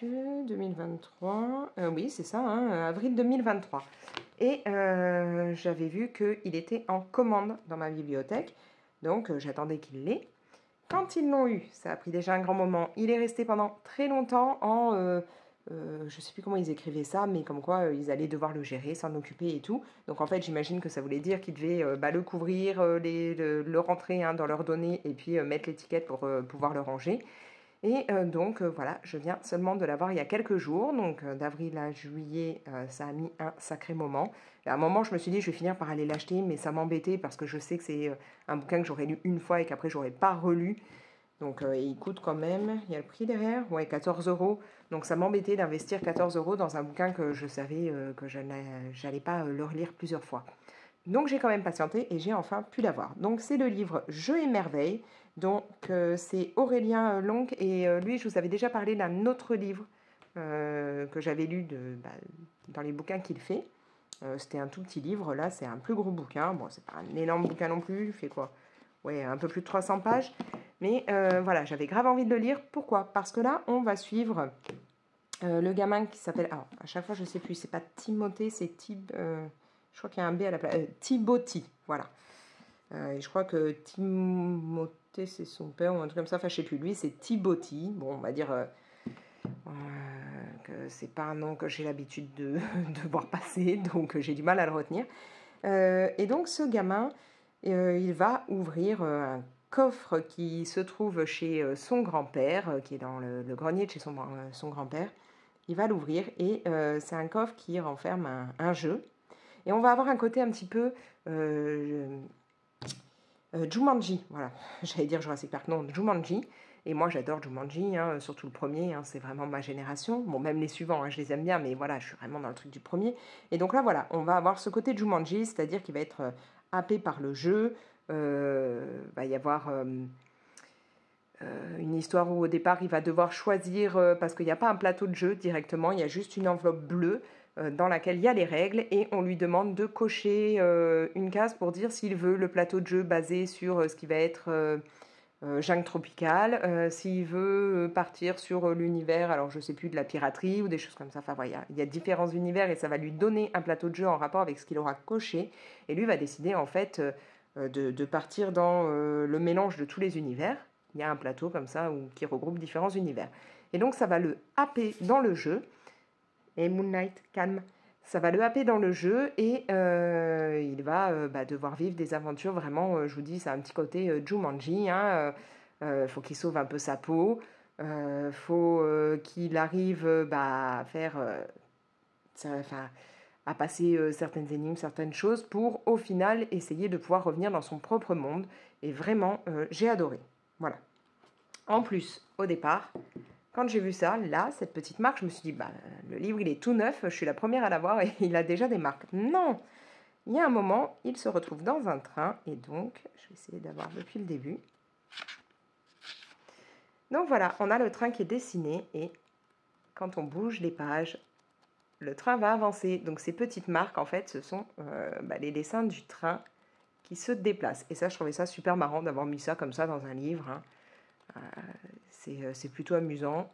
2023. Oui, c'est ça, hein, avril 2023. Et j'avais vu qu'il était en commande dans ma bibliothèque. Donc, j'attendais qu'il l'ait. Quand ils l'ont eu, ça a pris déjà un grand moment. Il est resté pendant très longtemps en... je ne sais plus comment ils écrivaient ça, mais comme quoi ils allaient devoir le gérer, s'en occuper et tout. Donc en fait, j'imagine que ça voulait dire qu'ils devaient le couvrir, le rentrer hein, dans leurs données et puis mettre l'étiquette pour pouvoir le ranger. Et donc voilà, je viens seulement de l'avoir il y a quelques jours, donc d'avril à juillet, ça a mis un sacré moment. Et à un moment, je me suis dit, je vais finir par aller l'acheter, mais ça m'embêtait parce que je sais que c'est un bouquin que j'aurais lu une fois et qu'après, j'aurais pas relu. Donc il coûte quand même, il y a le prix derrière, ouais, 14 euros. Donc ça m'embêtait d'investir 14 euros dans un bouquin que je savais que je n'allais pas le relire plusieurs fois. Donc j'ai quand même patienté et j'ai enfin pu l'avoir. Donc c'est le livre Jeux et merveilles. Donc c'est Aurélien Lonc et lui je vous avais déjà parlé d'un autre livre que j'avais lu dans les bouquins qu'il fait. C'était un tout petit livre, là c'est un plus gros bouquin. Bon c'est pas un énorme bouquin non plus, il fait quoi? Ouais, un peu plus de 300 pages. Mais voilà, j'avais grave envie de le lire. Pourquoi? Parce que là, on va suivre le gamin qui s'appelle... Alors, à chaque fois, je ne sais plus, c'est pas Timothée, c'est je crois qu'il y a un B à la place. Thibauti, voilà. Et je crois que Timothée, c'est son père ou un truc comme ça. Enfin, je sais plus. Lui, c'est Thibauti. Bon, on va dire que c'est pas un nom que j'ai l'habitude de voir passer, donc j'ai du mal à le retenir. Et donc, ce gamin, il va ouvrir un coffre qui se trouve chez son grand-père, qui est dans le grenier de chez son grand-père. Il va l'ouvrir et c'est un coffre qui renferme un jeu. Et on va avoir un côté un petit peu Jumanji, voilà. J'allais dire Jurassic Park, non, Jumanji. Et moi, j'adore Jumanji, hein, surtout le premier, hein, c'est vraiment ma génération. Bon, même les suivants, hein, je les aime bien, mais voilà, je suis vraiment dans le truc du premier. Et donc là, voilà, on va avoir ce côté Jumanji, c'est-à-dire qu'il va être happé par le jeu. Va y avoir une histoire où au départ, il va devoir choisir, parce qu'il n'y a pas un plateau de jeu directement, il y a juste une enveloppe bleue dans laquelle il y a les règles et on lui demande de cocher une case pour dire s'il veut le plateau de jeu basé sur ce qui va être jungle tropicale, s'il veut partir sur l'univers, alors je sais plus, de la piraterie ou des choses comme ça. Enfin voilà, il y a différents univers et ça va lui donner un plateau de jeu en rapport avec ce qu'il aura coché et lui va décider en fait de partir dans le mélange de tous les univers. Il y a un plateau comme ça qui regroupe différents univers. Et donc ça va le happer dans le jeu. Et Moon Knight, calme. Ça va le happer dans le jeu et il va devoir vivre des aventures vraiment, je vous dis, c'est un petit côté Jumanji. Hein, faut qu'il sauve un peu sa peau. Faut qu'il arrive à faire... à passer certaines énigmes, certaines choses pour au final essayer de pouvoir revenir dans son propre monde. Et vraiment, j'ai adoré. Voilà. En plus, au départ, quand j'ai vu ça, là, cette petite marque, je me suis dit, le livre, il est tout neuf, je suis la première à l'avoir et il a déjà des marques. Non! Il y a un moment, il se retrouve dans un train et donc, je vais essayer d'avoir depuis le début. Donc voilà, on a le train qui est dessiné et quand on bouge les pages, le train va avancer. Donc ces petites marques, en fait, ce sont les dessins du train qui se déplacent. Et ça, je trouvais ça super marrant d'avoir mis ça comme ça dans un livre. Hein. C'est plutôt amusant.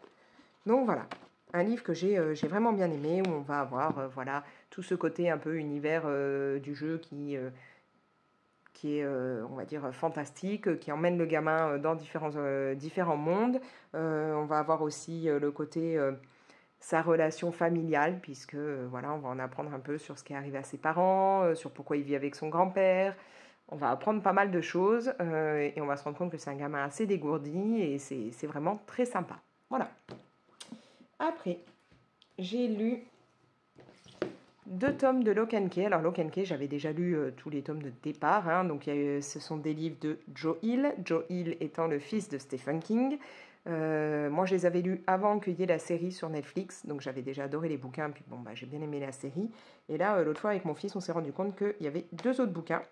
Donc voilà, un livre que j'ai vraiment bien aimé, où on va avoir voilà, tout ce côté un peu univers du jeu qui est, on va dire, fantastique, qui emmène le gamin dans différents mondes. On va avoir aussi le côté sa relation familiale, puisque voilà, on va en apprendre un peu sur ce qui est arrivé à ses parents, sur pourquoi il vit avec son grand-père. On va apprendre pas mal de choses et on va se rendre compte que c'est un gamin assez dégourdi et c'est vraiment très sympa. Voilà. Après, j'ai lu 2 tomes de Lock and Key. Alors Lock and Key, j'avais déjà lu tous les tomes de départ. Hein, donc ce sont des livres de Joe Hill. Joe Hill étant le fils de Stephen King. Moi, je les avais lus avant qu'il y ait la série sur Netflix. Donc j'avais déjà adoré les bouquins. Puis bon, j'ai bien aimé la série. Et là, l'autre fois, avec mon fils, on s'est rendu compte qu'il y avait 2 autres bouquins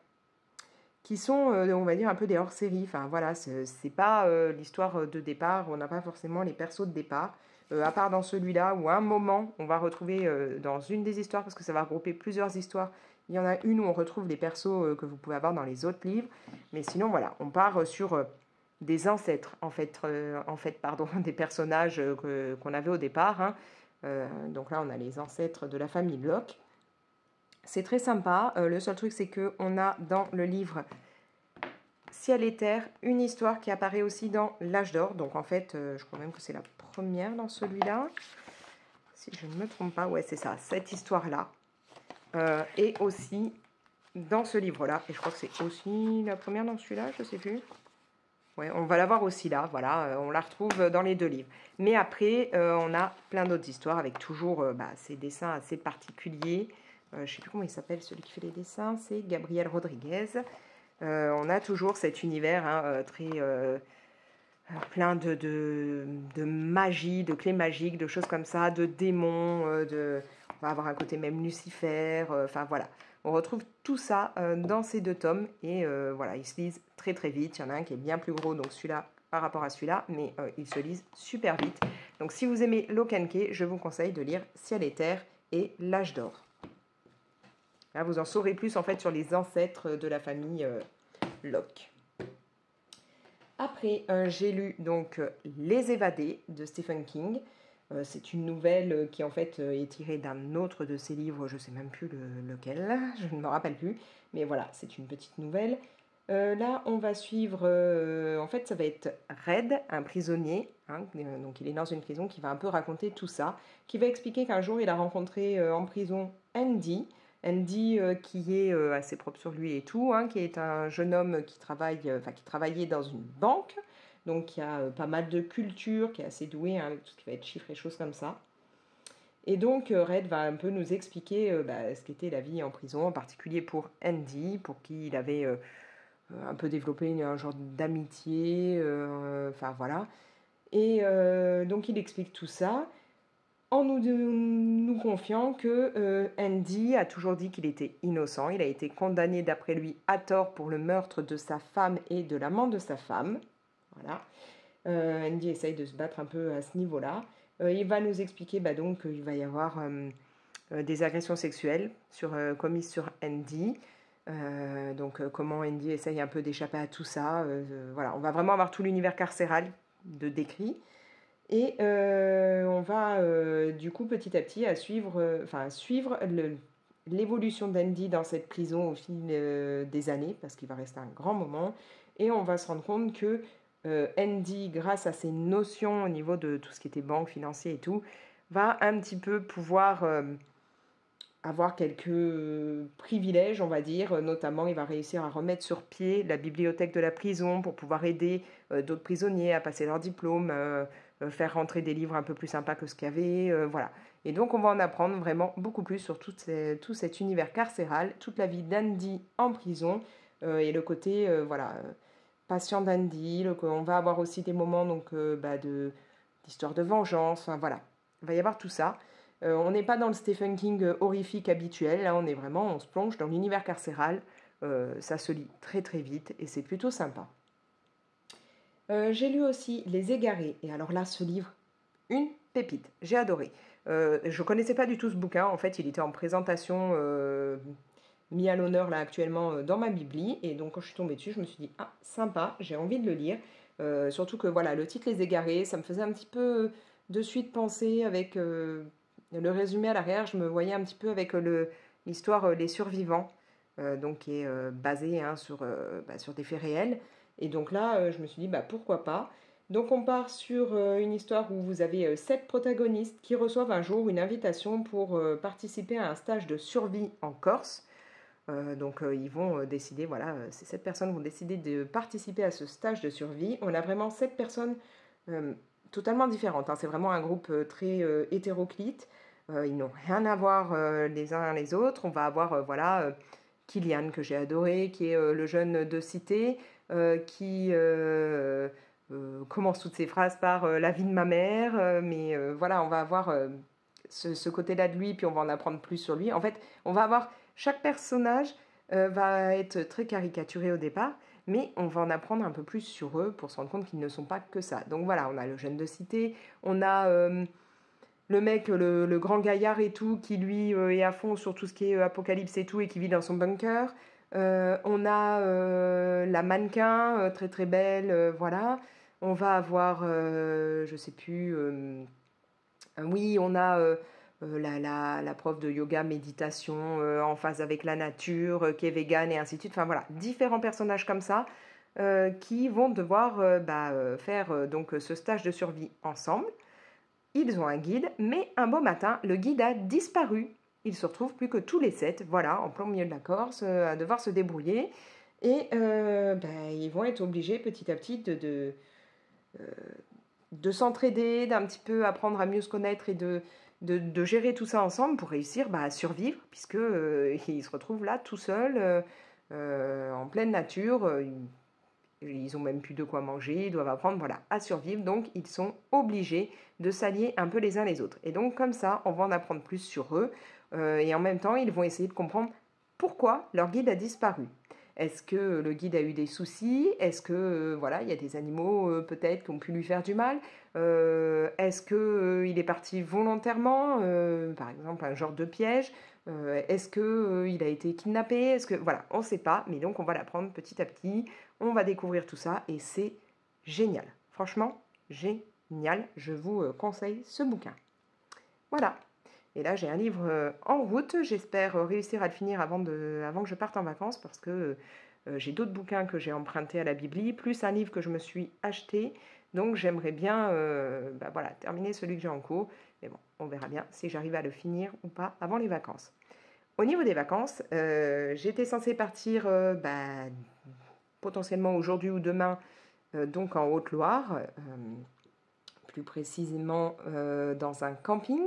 qui sont, on va dire, un peu des hors-séries. Enfin voilà, c'est pas l'histoire de départ. On n'a pas forcément les persos de départ. À part dans celui-là, où à un moment, on va retrouver dans une des histoires, parce que ça va regrouper plusieurs histoires, il y en a une où on retrouve les persos que vous pouvez avoir dans les autres livres. Mais sinon, voilà, on part sur des ancêtres, en fait, pardon, des personnages qu'on avait au départ. Hein. Donc là, on a les ancêtres de la famille Locke. C'est très sympa. Le seul truc, c'est qu'on a dans le livre Ciel et Terre une histoire qui apparaît aussi dans l'âge d'or. Donc en fait, je crois même que c'est la première dans celui-là. Si je ne me trompe pas, ouais, c'est ça, cette histoire-là. Et aussi dans ce livre-là. Et je crois que c'est aussi la première dans celui-là, je ne sais plus. Ouais, on va la voir aussi là, voilà, on la retrouve dans les 2 livres. Mais après, on a plein d'autres histoires avec toujours ces dessins assez particuliers. Je ne sais plus comment il s'appelle, celui qui fait les dessins, c'est Gabriel Rodriguez. On a toujours cet univers hein, très plein de magie, de clés magiques, de choses comme ça, de démons, on va avoir un côté même Lucifer, enfin voilà. On retrouve tout ça dans ces 2 tomes et voilà, ils se lisent très très vite. Il y en a un qui est bien plus gros, donc celui-là par rapport à celui-là, mais ils se lisent super vite. Donc si vous aimez Lock and Key, je vous conseille de lire Ciel et Terre et L'âge d'or. Là, vous en saurez plus en fait sur les ancêtres de la famille Locke. Après, j'ai lu donc Les Évadés de Stephen King. C'est une nouvelle qui en fait est tirée d'un autre de ses livres, je ne sais même plus lequel, je ne me rappelle plus, mais voilà, c'est une petite nouvelle. Là, on va suivre, en fait, ça va être Red, un prisonnier, hein, donc il est dans une prison, qui va un peu raconter tout ça, qui va expliquer qu'un jour il a rencontré en prison Andy, Andy qui est assez propre sur lui et tout, hein, qui est un jeune homme qui travaille, qui travaillait dans une banque, donc qui a pas mal de culture, qui est assez doué, hein, avec tout ce qui va être chiffres et choses comme ça. Et donc Red va un peu nous expliquer ce qu'était la vie en prison, en particulier pour Andy, pour qui il avait un peu développé un genre d'amitié, enfin voilà. Et donc il explique tout ça en nous confiant que Andy a toujours dit qu'il était innocent. Il a été condamné d'après lui à tort pour le meurtre de sa femme et de l'amant de sa femme. Voilà. Andy essaye de se battre un peu à ce niveau-là. Il va nous expliquer donc qu'il va y avoir des agressions sexuelles commises sur Andy. Donc comment Andy essaye un peu d'échapper à tout ça. Voilà, on va vraiment avoir tout l'univers carcéral de décrit. Et on va du coup petit à petit suivre l'évolution d'Andy dans cette prison au fil des années, parce qu'il va rester un grand moment. Et on va se rendre compte que Andy, grâce à ses notions au niveau de tout ce qui était banque, financier et tout, va un petit peu pouvoir avoir quelques privilèges, on va dire. Notamment, il va réussir à remettre sur pied la bibliothèque de la prison pour pouvoir aider d'autres prisonniers à passer leur diplôme, faire rentrer des livres un peu plus sympas que ce qu'il y avait, voilà. Et donc, on va en apprendre vraiment beaucoup plus sur tout cet univers carcéral, toute la vie d'Andy en prison et le côté, patient d'Andy. On va avoir aussi des moments d'histoire de vengeance, enfin, voilà. Il va y avoir tout ça. On n'est pas dans le Stephen King horrifique habituel, là on se plonge dans l'univers carcéral, ça se lit très très vite et c'est plutôt sympa. J'ai lu aussi Les Égarés, et alors là ce livre, une pépite, j'ai adoré. Je connaissais pas du tout ce bouquin, en fait il était en présentation mis à l'honneur là actuellement dans ma bibli, et donc quand je suis tombée dessus je me suis dit ah sympa, j'ai envie de le lire. Surtout que voilà, le titre Les Égarés, ça me faisait un petit peu de suite penser avec le résumé à l'arrière, je me voyais un petit peu avec l'histoire Les Survivants, donc qui est basée sur des faits réels. Et donc là, je me suis dit, pourquoi pas. Donc on part sur une histoire où vous avez 7 protagonistes qui reçoivent un jour une invitation pour participer à un stage de survie en Corse. Ils vont décider, voilà, ces 7 personnes vont décider de participer à ce stage de survie. On a vraiment 7 personnes euh, totalement différentes, hein. C'est vraiment un groupe très hétéroclite. Ils n'ont rien à voir les uns les autres. On va avoir Kylian que j'ai adoré, qui est le jeune de cité, qui commence toutes ses phrases par la vie de ma mère. On va avoir ce côté-là de lui, puis on va en apprendre plus sur lui. En fait, on va avoir chaque personnage va être très caricaturé au départ, mais on va en apprendre un peu plus sur eux pour se rendre compte qu'ils ne sont pas que ça. Donc voilà, on a le jeune de cité, on a le mec, le grand gaillard et tout, qui lui est à fond sur tout ce qui est apocalypse et tout, et qui vit dans son bunker. On a la mannequin, très très belle, voilà. On va avoir, je sais plus, oui, on a la prof de yoga, méditation, en phase avec la nature, qui est végane et ainsi de suite. Enfin voilà, différents personnages comme ça qui vont devoir faire donc ce stage de survie ensemble. Ils ont un guide, mais un beau matin, le guide a disparu. Il se retrouve plus que tous les 7, voilà, en plein milieu de la Corse, à devoir se débrouiller. Et ils vont être obligés petit à petit de s'entraider, d'un petit peu apprendre à mieux se connaître et de gérer tout ça ensemble pour réussir à survivre, puisque ils se retrouvent là tout seuls, en pleine nature. Ils ont même plus de quoi manger, ils doivent apprendre à survivre, donc ils sont obligés de s'allier un peu les uns les autres. Et donc comme ça, on va en apprendre plus sur eux, et en même temps, ils vont essayer de comprendre pourquoi leur guide a disparu. Est-ce que le guide a eu des soucis? Est-ce que il y a des animaux peut-être qui ont pu lui faire du mal? Est-ce que il est parti volontairement, par exemple un genre de piège? Est-ce que il a été kidnappé? Est-ce que voilà, on ne sait pas, mais donc on va l'apprendre petit à petit. On va découvrir tout ça et c'est génial. Franchement, génial. Je vous conseille ce bouquin. Voilà. Et là, j'ai un livre en route. J'espère réussir à le finir avant que je parte en vacances parce que j'ai d'autres bouquins que j'ai empruntés à la Bibli, plus un livre que je me suis acheté. Donc, j'aimerais bien voilà, terminer celui que j'ai en cours. Mais bon, on verra bien si j'arrive à le finir ou pas avant les vacances. Au niveau des vacances, j'étais censée partir potentiellement aujourd'hui ou demain, donc en Haute-Loire, plus précisément dans un camping.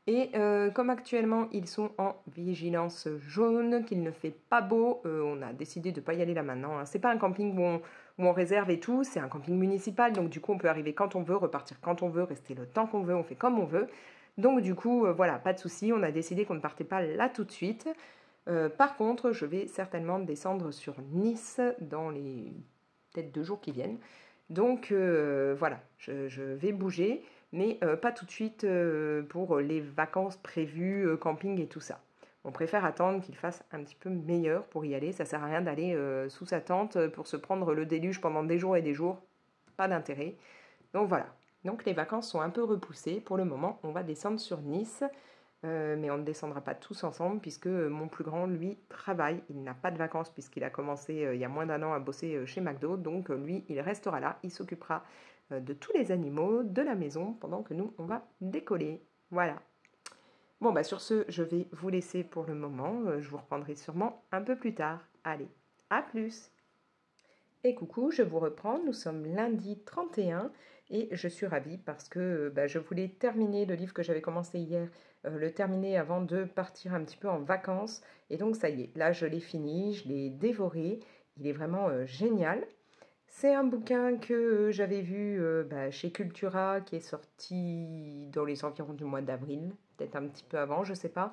Et comme actuellement ils sont en vigilance jaune, qu'il ne fait pas beau, on a décidé de ne pas y aller là maintenant. Hein. C'est pas un camping où on réserve et tout, c'est un camping municipal, donc du coup on peut arriver quand on veut, repartir quand on veut, rester le temps qu'on veut, on fait comme on veut. Donc du coup, voilà, pas de souci, on a décidé qu'on ne partait pas là tout de suite. Par contre, je vais certainement descendre sur Nice dans les peut-être 2 jours qui viennent. Donc voilà, je vais bouger, mais pas tout de suite pour les vacances prévues, camping et tout ça. On préfère attendre qu'il fasse un petit peu meilleur pour y aller. Ça sert à rien d'aller sous sa tente pour se prendre le déluge pendant des jours et des jours. Pas d'intérêt. Donc voilà. Donc les vacances sont un peu repoussées. Pour le moment, on va descendre sur Nice. Mais on ne descendra pas tous ensemble puisque mon plus grand, lui, travaille. Il n'a pas de vacances puisqu'il a commencé il y a moins d'un an à bosser chez McDo. Donc lui, il restera là. Il s'occupera de tous les animaux de la maison pendant que nous, on va décoller. Voilà. Bon, bah sur ce, je vais vous laisser pour le moment. Je vous reprendrai sûrement un peu plus tard. Allez, à plus! Et coucou, je vous reprends, nous sommes lundi 31 et je suis ravie parce que je voulais terminer le livre que j'avais commencé hier, le terminer avant de partir un petit peu en vacances. Et donc ça y est, là je l'ai fini, je l'ai dévoré, il est vraiment génial. C'est un bouquin que j'avais vu chez Cultura qui est sorti dans les environs du mois d'avril, peut-être un petit peu avant, je sais pas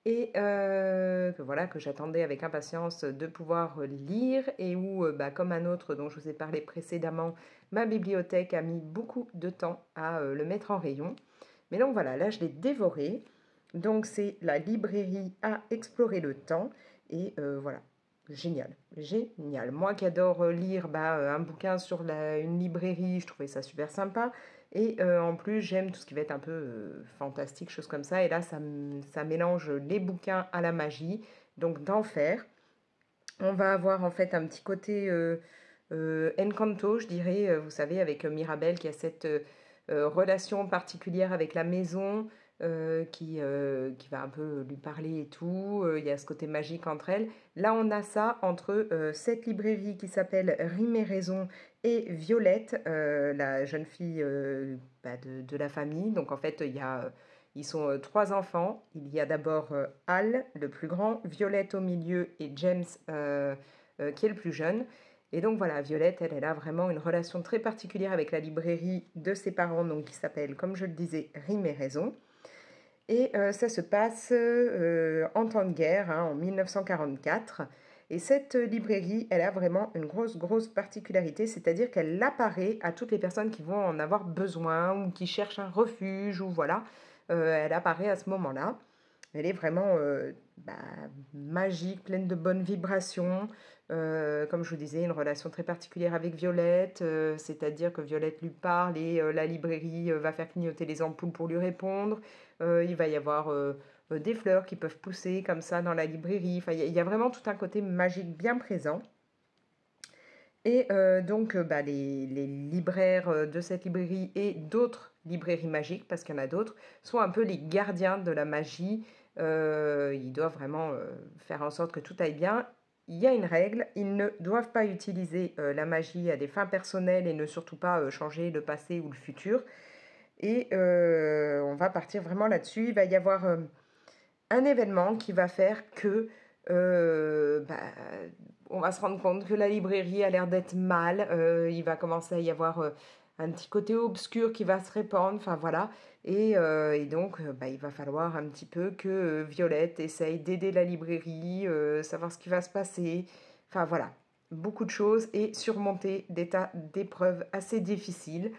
et que j'attendais avec impatience de pouvoir lire et où, comme un autre dont je vous ai parlé précédemment, ma bibliothèque a mis beaucoup de temps à le mettre en rayon. Mais donc voilà, là je l'ai dévoré. Donc c'est la librairie à explorer le temps et voilà, génial, génial. Moi qui adore lire un bouquin sur une librairie, je trouvais ça super sympa. Et en plus, j'aime tout ce qui va être un peu fantastique, choses comme ça. Et là, ça mélange les bouquins à la magie, donc d'enfer. On va avoir en fait un petit côté Encanto, je dirais, vous savez, avec Mirabelle qui a cette relation particulière avec la maison, qui va un peu lui parler et tout. Il y a ce côté magique entre elles. Là, on a ça entre cette librairie qui s'appelle Rime et Raison et Violette, la jeune fille de la famille. Donc en fait, ils sont 3 enfants. Il y a d'abord Al, le plus grand, Violette au milieu et James qui est le plus jeune. Et donc voilà, Violette, elle a vraiment une relation très particulière avec la librairie de ses parents, donc qui s'appelle, comme je le disais, Rime et Raison. Et ça se passe en temps de guerre, hein, en 1944. Et cette librairie, elle a vraiment une grosse particularité, c'est-à-dire qu'elle apparaît à toutes les personnes qui vont en avoir besoin ou qui cherchent un refuge, ou voilà, elle apparaît à ce moment-là. Elle est vraiment magique, pleine de bonnes vibrations. Comme je vous disais, une relation très particulière avec Violette, c'est-à-dire que Violette lui parle et la librairie va faire clignoter les ampoules pour lui répondre. Il va y avoir des fleurs qui peuvent pousser comme ça dans la librairie. Enfin, il y a vraiment tout un côté magique bien présent. Et donc, les libraires de cette librairie et d'autres librairies magiques, parce qu'il y en a d'autres, sont un peu les gardiens de la magie. Ils doivent vraiment faire en sorte que tout aille bien. Il y a une règle, ils ne doivent pas utiliser la magie à des fins personnelles et ne surtout pas changer le passé ou le futur. Et on va partir vraiment là-dessus. Il va y avoir un événement qui va faire que on va se rendre compte que la librairie a l'air d'être mal. Il va commencer à y avoir un petit côté obscur qui va se répandre. Enfin voilà. Et donc, il va falloir un petit peu que Violette essaye d'aider la librairie, savoir ce qui va se passer. Enfin voilà. Beaucoup de choses et surmonter des tas d'épreuves assez difficiles.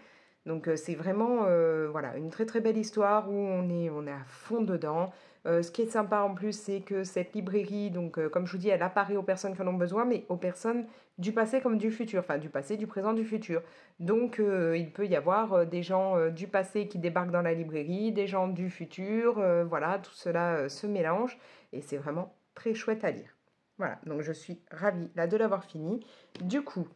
Donc c'est vraiment voilà, une très très belle histoire où on est à fond dedans. Ce qui est sympa en plus, c'est que cette librairie, donc comme je vous dis, elle apparaît aux personnes qui en ont besoin, mais aux personnes du passé comme du futur, enfin du passé, du présent, du futur. Donc il peut y avoir des gens du passé qui débarquent dans la librairie, des gens du futur, voilà, tout cela se mélange et c'est vraiment très chouette à lire. Voilà, donc je suis ravie là de l'avoir fini. Du coup,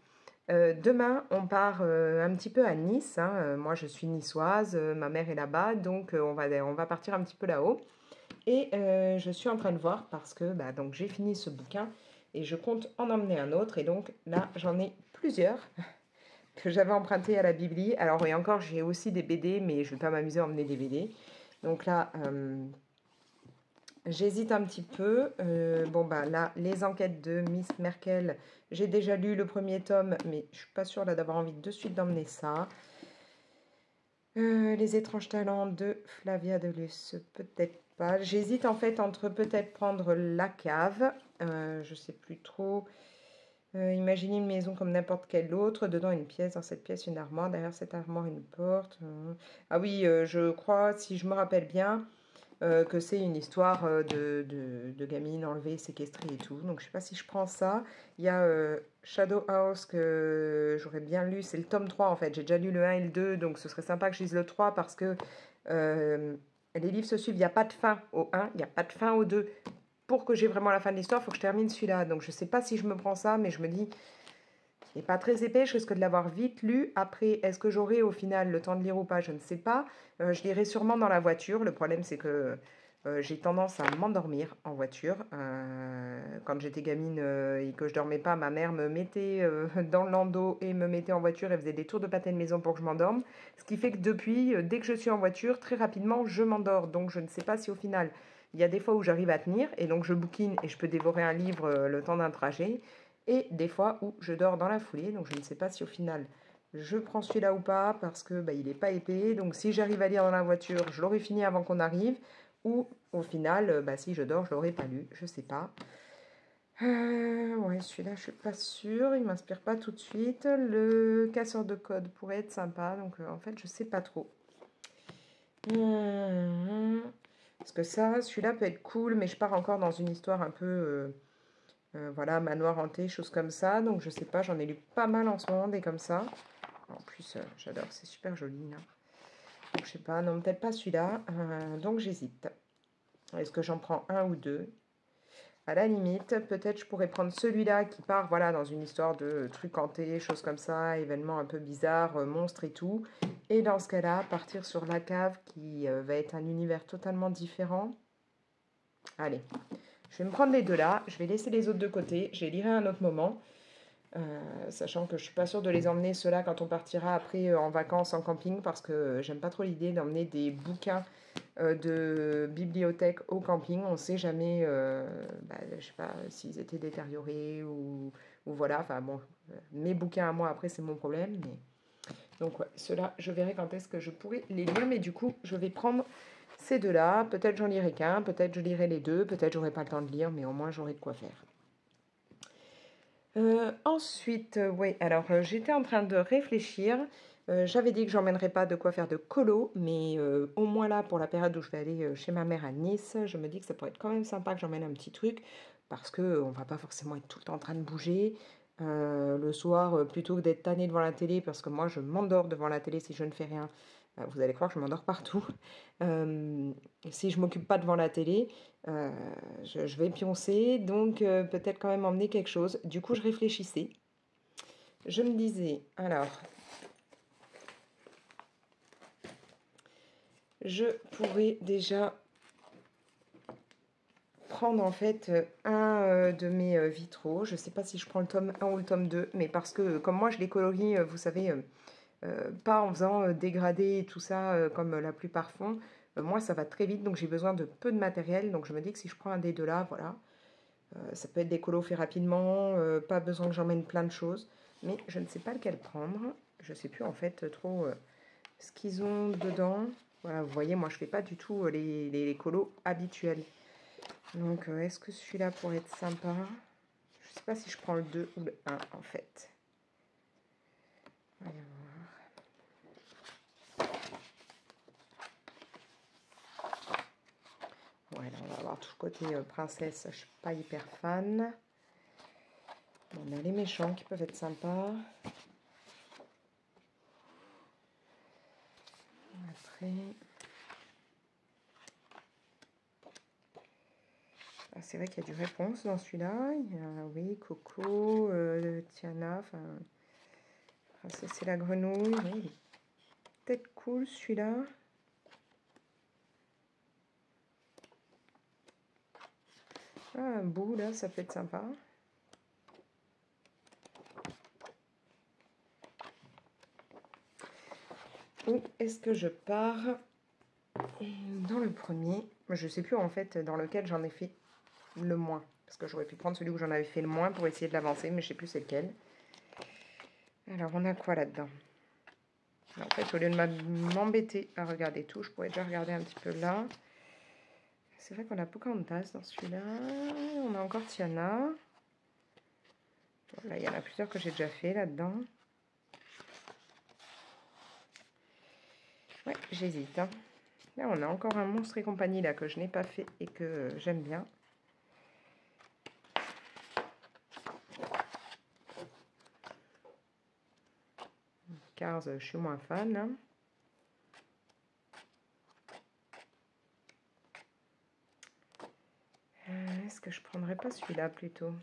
demain, on part un petit peu à Nice, hein. Moi, je suis niçoise, ma mère est là-bas, donc on va partir un petit peu là-haut. Et je suis en train de voir parce que bah, donc j'ai fini ce bouquin et je compte en emmener un autre. Et donc là, j'en ai plusieurs que j'avais empruntés à la Bibli. Alors, et encore, j'ai aussi des BD, mais je ne vais pas m'amuser à emmener des BD. Donc là, j'hésite un petit peu. Bon, bah là, les enquêtes de Miss Merkel, j'ai déjà lu le premier tome, mais je suis pas sûre là d'avoir envie de suite d'emmener ça. Les étranges talents de Flavia de Luce, peut-être pas. J'hésite en fait entre peut-être prendre La Cave, je sais plus trop. Imaginez une maison comme n'importe quelle autre, dedans une pièce, dans cette pièce une armoire, derrière cette armoire une porte. Ah oui, je crois, si je me rappelle bien, que c'est une histoire de gamine enlevée, séquestrée et tout. Donc je sais pas si je prends ça. Il y a Shadow House que j'aurais bien lu, c'est le tome 3 en fait. J'ai déjà lu le 1 et le 2, donc ce serait sympa que je lise le 3 parce que les livres se suivent. Il n'y a pas de fin au 1, il n'y a pas de fin au 2. Pour que j'ai vraiment la fin de l'histoire, il faut que je termine celui-là. Donc je sais pas si je me prends ça, mais je me dis, il n'est pas très épais, je risque de l'avoir vite lu. Après, est-ce que j'aurai au final le temps de lire ou pas? Je ne sais pas. Je lirai sûrement dans la voiture. Le problème, c'est que j'ai tendance à m'endormir en voiture. Quand j'étais gamine et que je dormais pas, ma mère me mettait dans le landau et me mettait en voiture et faisait des tours de pâté de maison pour que je m'endorme. Ce qui fait que depuis, dès que je suis en voiture, très rapidement, je m'endors. Donc je ne sais pas si au final, il y a des fois où j'arrive à tenir et donc je bouquine et je peux dévorer un livre le temps d'un trajet. Et des fois où je dors dans la foulée, donc je ne sais pas si au final je prends celui-là ou pas, parce que bah, il n'est pas épais, donc si j'arrive à lire dans la voiture, je l'aurai fini avant qu'on arrive, ou au final, bah, si je dors, je l'aurai pas lu, je sais pas. Ouais, celui-là, je suis pas sûre, il m'inspire pas tout de suite. Le casseur de code pourrait être sympa, donc en fait, je sais pas trop. Parce que ça, celui-là peut être cool, mais je pars encore dans une histoire un peu... voilà, manoir hanté, choses comme ça. Donc je sais pas, j'en ai lu pas mal en ce moment, des comme ça. En plus, j'adore, c'est super joli là. Donc je sais pas, non, peut-être pas celui-là. Donc j'hésite. Est-ce que j'en prends un ou deux? À la limite, peut-être je pourrais prendre celui-là qui part voilà, dans une histoire de trucs hantés, choses comme ça, événements un peu bizarres, monstres et tout. Et dans ce cas-là, partir sur La Cave qui va être un univers totalement différent. Allez, je vais me prendre les deux là, je vais laisser les autres de côté, je les lirai à un autre moment. Sachant que je suis pas sûre de les emmener ceux-là quand on partira après en vacances en camping parce que j'aime pas trop l'idée d'emmener des bouquins de bibliothèque au camping. On sait jamais, bah, je sais pas s'ils étaient détériorés ou voilà. Enfin bon, mes bouquins à moi après c'est mon problème. Mais... Donc ouais, ceux-là je verrai quand est-ce que je pourrai les lire. Mais du coup je vais prendre ces deux-là. Peut-être j'en lirai qu'un, peut-être je lirai les deux, peut-être j'aurai pas le temps de lire, mais au moins j'aurai de quoi faire. Ensuite, oui, alors j'étais en train de réfléchir. J'avais dit que j'emmènerais pas de quoi faire de colo, mais au moins là, pour la période où je vais aller chez ma mère à Nice, je me dis que ça pourrait être quand même sympa que j'emmène un petit truc, parce que on va pas forcément être tout le temps en train de bouger. Le soir, plutôt que d'être tanné devant la télé, parce que moi je m'endors devant la télé si je ne fais rien. Vous allez croire que je m'endors partout. Si je m'occupe pas devant la télé, euh, je vais pioncer, donc peut-être quand même emmener quelque chose. Du coup, je réfléchissais. Je me disais, alors, je pourrais déjà prendre en fait un de mes vitraux. Je ne sais pas si je prends le tome 1 ou le tome 2, mais parce que comme moi je les colorie, vous savez, pas en faisant dégradé et tout ça comme la plupart font. Moi, ça va très vite, donc j'ai besoin de peu de matériel. Donc je me dis que si je prends un des deux là, voilà, ça peut être des colos faits rapidement, pas besoin que j'emmène plein de choses. Mais je ne sais pas lequel prendre. Je ne sais plus en fait trop ce qu'ils ont dedans. Voilà, vous voyez, moi je fais pas du tout les colos habituels. Donc est-ce que celui-là pourrait être sympa? Je ne sais pas si je prends le 2 ou le 1 en fait. Voyons voir. Ouais, là, on va avoir tout le côté princesse, je suis pas hyper fan. On a les méchants qui peuvent être sympas. Après... Ah, c'est vrai qu'il y a du réponse dans celui-là. Il y a, oui, Coco, Tiana, enfin... Ça, c'est la grenouille. Oui, il est peut-être cool, celui-là. Ah, un bout, là, ça peut être sympa. Où est-ce que je pars? Dans le premier, je ne sais plus en fait dans lequel j'en ai fait le moins. Parce que j'aurais pu prendre celui où j'en avais fait le moins pour essayer de l'avancer, mais je ne sais plus c'est lequel. Alors, on a quoi là-dedans? En fait, au lieu de m'embêter à regarder tout, je pourrais déjà regarder un petit peu là. C'est vrai qu'on a Pocahontas dans celui-là. On a encore Tiana. Voilà, il y en a plusieurs que j'ai déjà fait là-dedans. Ouais, j'hésite. Hein. Là, on a encore un Monstre et compagnie là que je n'ai pas fait et que j'aime bien. Cars, je suis moins fan. Hein. Est-ce que je prendrais pas celui-là plutôt?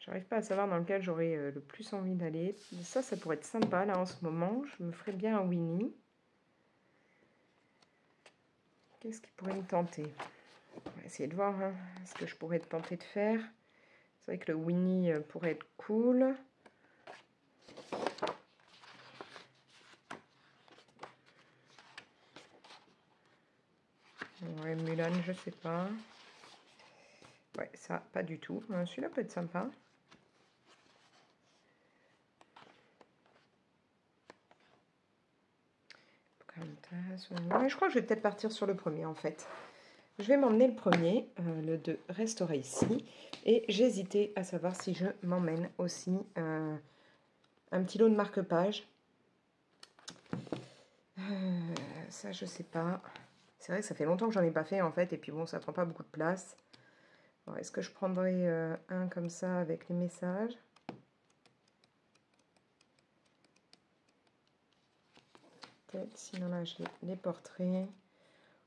J'arrive pas à savoir dans lequel j'aurais le plus envie d'aller. Ça pourrait être sympa là en ce moment. Je me ferais bien un Winnie. Qu'est-ce qui pourrait me tenter? On va essayer de voir hein, ce que je pourrais tenter de faire. C'est vrai que le Winnie pourrait être cool. Ouais, Mulan, je sais pas. Ouais, ça, pas du tout. Celui-là peut être sympa. Ouais, je crois que je vais peut-être partir sur le premier en fait. Je vais m'emmener le premier, le 2 resterait ici. Et j'hésitais à savoir si je m'emmène aussi un petit lot de marque-page. Ça, je sais pas. C'est vrai que ça fait longtemps que j'en ai pas fait en fait. Et puis bon, ça prend pas beaucoup de place. Est-ce que je prendrais un comme ça avec les messages? Peut-être, sinon là j'ai les portraits.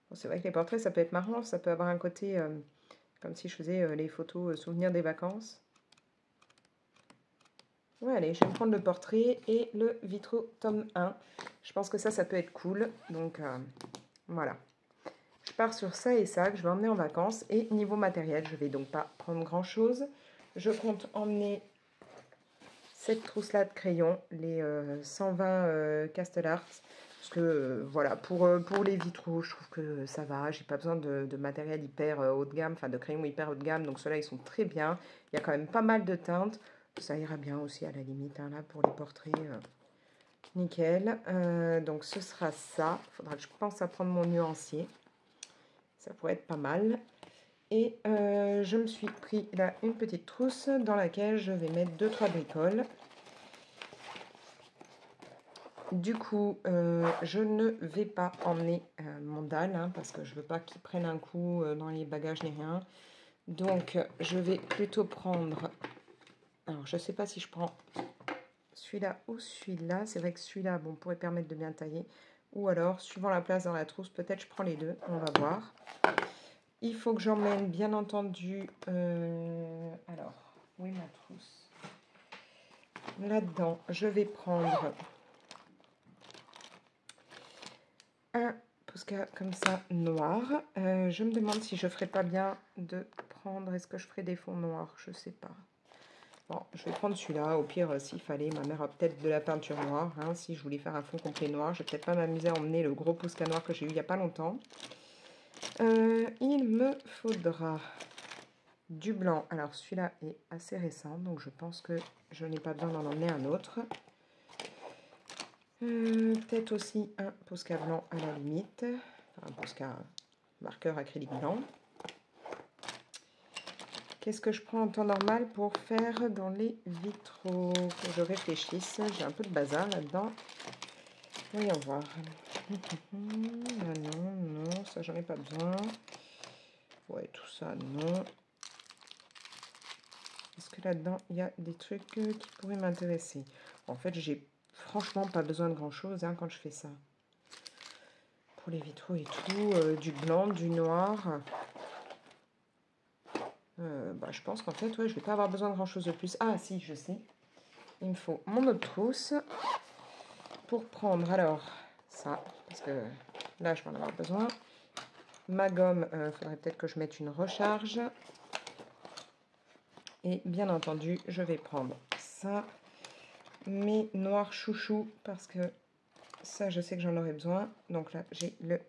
Bon, c'est vrai que les portraits ça peut être marrant, ça peut avoir un côté comme si je faisais les photos souvenirs des vacances. Ouais, allez, je vais me prendre le portrait et le vitro tome 1. Je pense que ça peut être cool. Donc voilà. Je pars sur ça et ça que je vais emmener en vacances. Et niveau matériel, je vais donc pas prendre grand chose. Je compte emmener cette trousse-là de crayons, les 120 Castelarts. Parce que voilà, pour les vitraux, je trouve que ça va. J'ai pas besoin de matériel hyper haut de gamme, enfin de crayons hyper haut de gamme. Donc ceux-là, ils sont très bien. Il y a quand même pas mal de teintes. Ça ira bien aussi à la limite, hein, là, pour les portraits. Nickel. Donc ce sera ça. Il faudra que je pense à prendre mon nuancier. Ça pourrait être pas mal. Et je me suis pris là une petite trousse dans laquelle je vais mettre 2-3 bricoles. Du coup, je ne vais pas emmener mon dalle hein, parce que je ne veux pas qu'il prenne un coup dans les bagages ni rien. Donc, je vais plutôt prendre... Alors, je ne sais pas si je prends celui-là ou celui-là. C'est vrai que celui-là, bon, pourrait permettre de bien tailler. Ou alors, suivant la place dans la trousse, peut-être je prends les deux. On va voir. Il faut que j'emmène, bien entendu... alors, où est ma trousse? Là-dedans, je vais prendre... un Posca comme ça noir. Je me demande si je ferais pas bien de prendre... Est-ce que je ferais des fonds noirs? Je sais pas. Bon, je vais prendre celui-là. Au pire, s'il fallait, ma mère a peut-être de la peinture noire. Hein, si je voulais faire un fond complet noir, je vais peut-être pas m'amuser à emmener le gros Posca noir que j'ai eu il y a pas longtemps. Il me faudra du blanc. Alors celui-là est assez récent, donc je pense que je n'ai pas besoin d'en emmener un autre. Peut-être aussi un Posca blanc à la limite. Enfin, un Posca marqueur acrylique blanc. Qu'est-ce que je prends en temps normal pour faire dans les vitraux? Que je réfléchisse, j'ai un peu de bazar là-dedans. Voyons voir. Non, non, ça j'en ai pas besoin. Ouais, tout ça, non. Est-ce que là-dedans, il y a des trucs qui pourraient m'intéresser? En fait, j'ai franchement pas besoin de grand-chose quand je fais ça. Pour les vitraux et tout, du blanc, du noir. Je pense qu'en fait, ouais, je vais pas avoir besoin de grand-chose de plus. Ah, si, je sais. Il me faut mon autre trousse pour prendre, alors, ça, parce que là, je vais en avoir besoin. Ma gomme, il faudrait peut-être que je mette une recharge. Et bien entendu, je vais prendre ça. Mes noirs chouchous, parce que ça, je sais que j'en aurai besoin. Donc là, j'ai le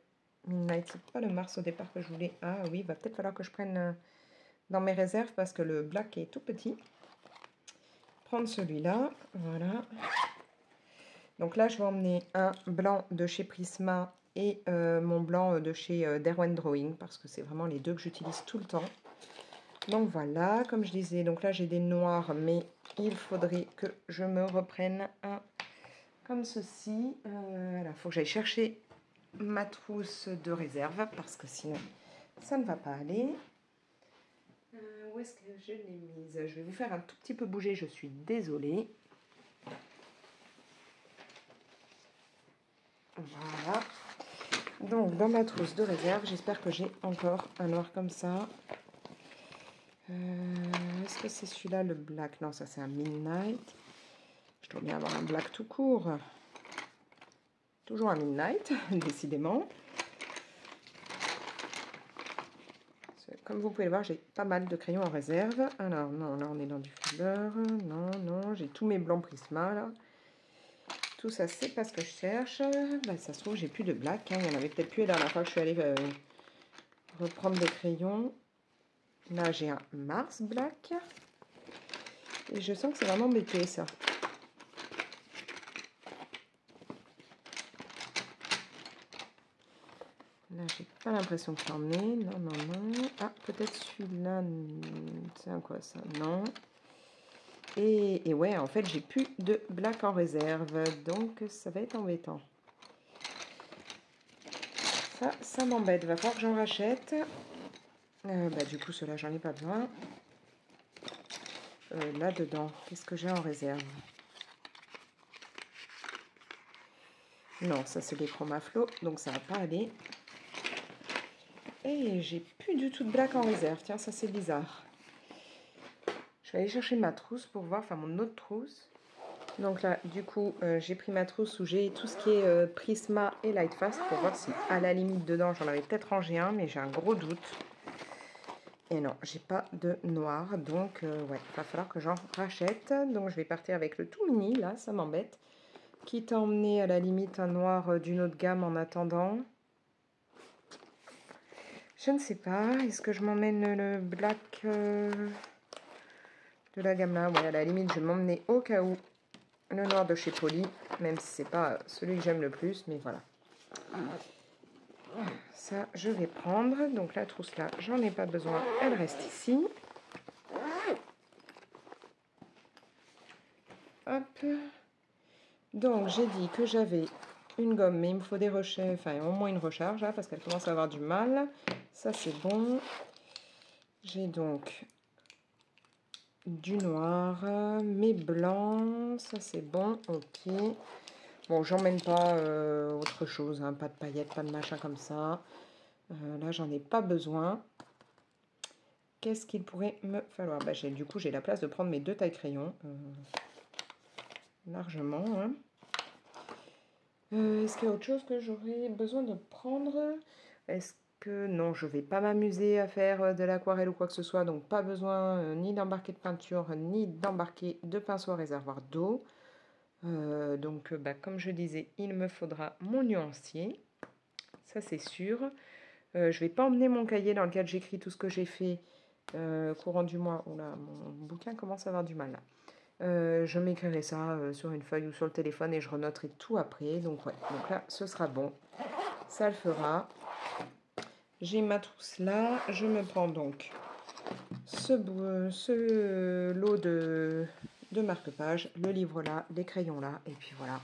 Midnight. C'est pas le Mars au départ que je voulais. Ah oui, il va peut-être falloir que je prenne dans mes réserves, parce que le Black est tout petit. Prendre celui-là, voilà. Donc là, je vais emmener un blanc de chez Prisma et mon blanc de chez Derwent Drawing, parce que c'est vraiment les deux que j'utilise tout le temps. Donc voilà, comme je disais, donc là j'ai des noirs, mais il faudrait que je me reprenne un comme ceci. Il faut que j'aille chercher ma trousse de réserve, parce que sinon ça ne va pas aller. Où est-ce que je l'ai mise? Je vais vous faire un tout petit peu bouger, je suis désolée. Voilà. Donc dans ma trousse de réserve, j'espère que j'ai encore un noir comme ça. Est-ce que c'est celui-là le black? Non, ça c'est un Midnight. Je dois bien avoir un black tout court. Toujours un Midnight, décidément. Comme vous pouvez le voir, j'ai pas mal de crayons en réserve. Alors non, là on est dans du Fuller. Non, non, j'ai tous mes blancs Prisma là. Tout ça, c'est pas ce que je cherche. Ça se trouve, j'ai plus de black. Il y en avait peut-être plus la dernière fois que je suis allée reprendre des crayons. Là, j'ai un Mars Black. Et je sens que c'est vraiment embêté, ça. Là, j'ai pas l'impression que j'en ai. Non, non, non. Ah, peut-être celui-là. C'est un quoi, ça? Non. Et ouais, en fait, j'ai plus de black en réserve. Donc, ça va être embêtant. Ça m'embête. Va falloir que j'en rachète. Du coup, ceux-là, j'en ai pas besoin. Là-dedans, qu'est-ce que j'ai en réserve? Non, ça, c'est des chromaflots, donc ça va pas aller. Et j'ai plus du tout de black en réserve. Tiens, ça, c'est bizarre. Je vais aller chercher ma trousse pour voir, enfin, mon autre trousse. Donc là, du coup, j'ai pris ma trousse où j'ai tout ce qui est Prisma et Lightfast pour voir si, à la limite, dedans, j'en avais peut-être rangé un, mais j'ai un gros doute. Et non, j'ai pas de noir, donc ouais, il va falloir que j'en rachète. Donc je vais partir avec le tout mini, là, ça m'embête. Quitte à emmener à la limite un noir d'une autre gamme en attendant. Je ne sais pas, est-ce que je m'emmène le black de la gamme là? Ouais, à la limite, je vais m'emmener au cas où le noir de chez Poly, même si c'est pas celui que j'aime le plus, mais voilà. Ça, je vais prendre. Donc la trousse là, j'en ai pas besoin, elle reste ici. Hop. Donc j'ai dit que j'avais une gomme, mais il me faut des recharges, enfin au moins une recharge là, parce qu'elle commence à avoir du mal. Ça c'est bon. J'ai donc du noir, mes blancs, ça c'est bon, ok. Bon, j'emmène pas autre chose, hein, pas de paillettes, pas de machin comme ça. Là, j'en ai pas besoin. Qu'est-ce qu'il pourrait me falloir? Du coup, j'ai la place de prendre mes deux tailles crayons. Largement. Hein. Est-ce qu'il y a autre chose que j'aurais besoin de prendre? Est-ce que... Non, je vais pas m'amuser à faire de l'aquarelle ou quoi que ce soit. Donc, pas besoin ni d'embarquer de peinture, ni d'embarquer de pinceau à réservoir d'eau. Comme je disais, il me faudra mon nuancier. Ça, c'est sûr. Je vais pas emmener mon cahier dans lequel j'écris tout ce que j'ai fait courant du mois. Oula, mon bouquin commence à avoir du mal là. Je m'écrirai ça sur une feuille ou sur le téléphone et je renoterai tout après. Donc ouais, donc là, ce sera bon. Ça le fera. J'ai ma trousse là. Je me prends donc ce lot de marque-pages, le livre là, les crayons là, et puis voilà.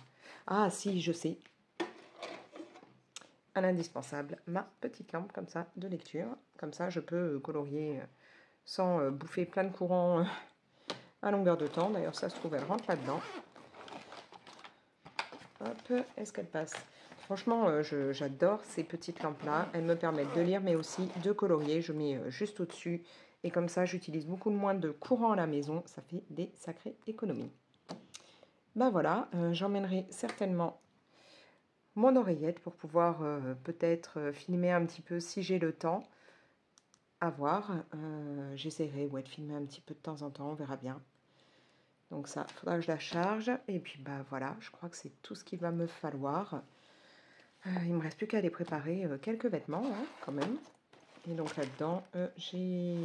Ah si, je sais, un indispensable, ma petite lampe comme ça de lecture. Comme ça, je peux colorier sans bouffer plein de courant à longueur de temps. D'ailleurs, ça se trouve, elle rentre là-dedans. Hop, est-ce qu'elle passe? Franchement, j'adore ces petites lampes-là. Elles me permettent de lire, mais aussi de colorier. Je mets juste au-dessus. Et comme ça, j'utilise beaucoup moins de courant à la maison. Ça fait des sacrées économies. Ben voilà, j'emmènerai certainement mon oreillette pour pouvoir peut-être filmer un petit peu si j'ai le temps. À voir. J'essaierai de filmer un petit peu de temps en temps, on verra bien. Donc ça, il faudra que je la charge. Et puis bah voilà, je crois que c'est tout ce qu'il va me falloir. Il me reste plus qu'à aller préparer quelques vêtements, hein, quand même. Et donc là-dedans, j'ai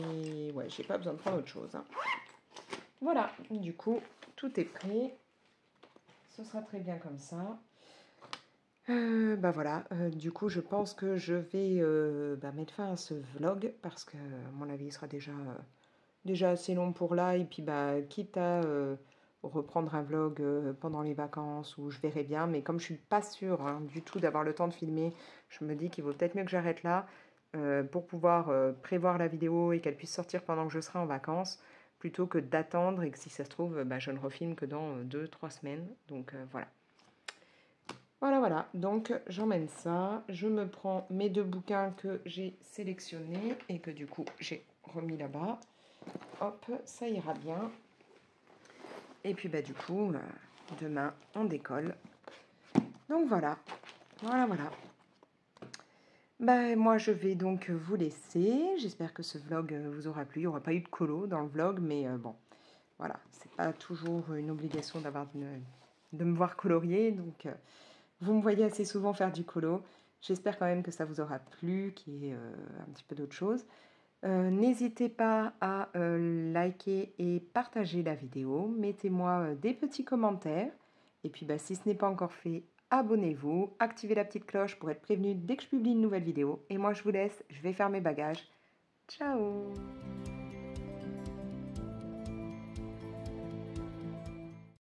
pas besoin de prendre autre chose. Hein. Voilà, du coup, tout est prêt. Ce sera très bien comme ça. Bah voilà, du coup, je pense que je vais mettre fin à ce vlog parce que, à mon avis, il sera déjà assez long pour là. Et puis, bah, quitte à reprendre un vlog pendant les vacances où je verrai bien. Mais comme je suis pas sûre hein, du tout d'avoir le temps de filmer, je me dis qu'il vaut peut-être mieux que j'arrête là pour pouvoir prévoir la vidéo et qu'elle puisse sortir pendant que je serai en vacances plutôt que d'attendre et que si ça se trouve, bah, je ne refilme que dans 2-3 semaines. Donc voilà. Voilà. Donc j'emmène ça. Je me prends mes 2 bouquins que j'ai sélectionnés et que du coup j'ai remis là-bas. Hop, ça ira bien. Et puis bah du coup, demain on décolle. Donc voilà. Bah moi je vais donc vous laisser. J'espère que ce vlog vous aura plu. Il n'y aura pas eu de colo dans le vlog, mais bon, voilà. C'est pas toujours une obligation de me voir colorier. Donc vous me voyez assez souvent faire du colo. J'espère quand même que ça vous aura plu, qu'il y ait un petit peu d'autre chose. N'hésitez pas à liker et partager la vidéo. Mettez-moi des petits commentaires. Et puis bah, si ce n'est pas encore fait, abonnez-vous. Activez la petite cloche pour être prévenu dès que je publie une nouvelle vidéo. Et moi je vous laisse, je vais faire mes bagages. Ciao!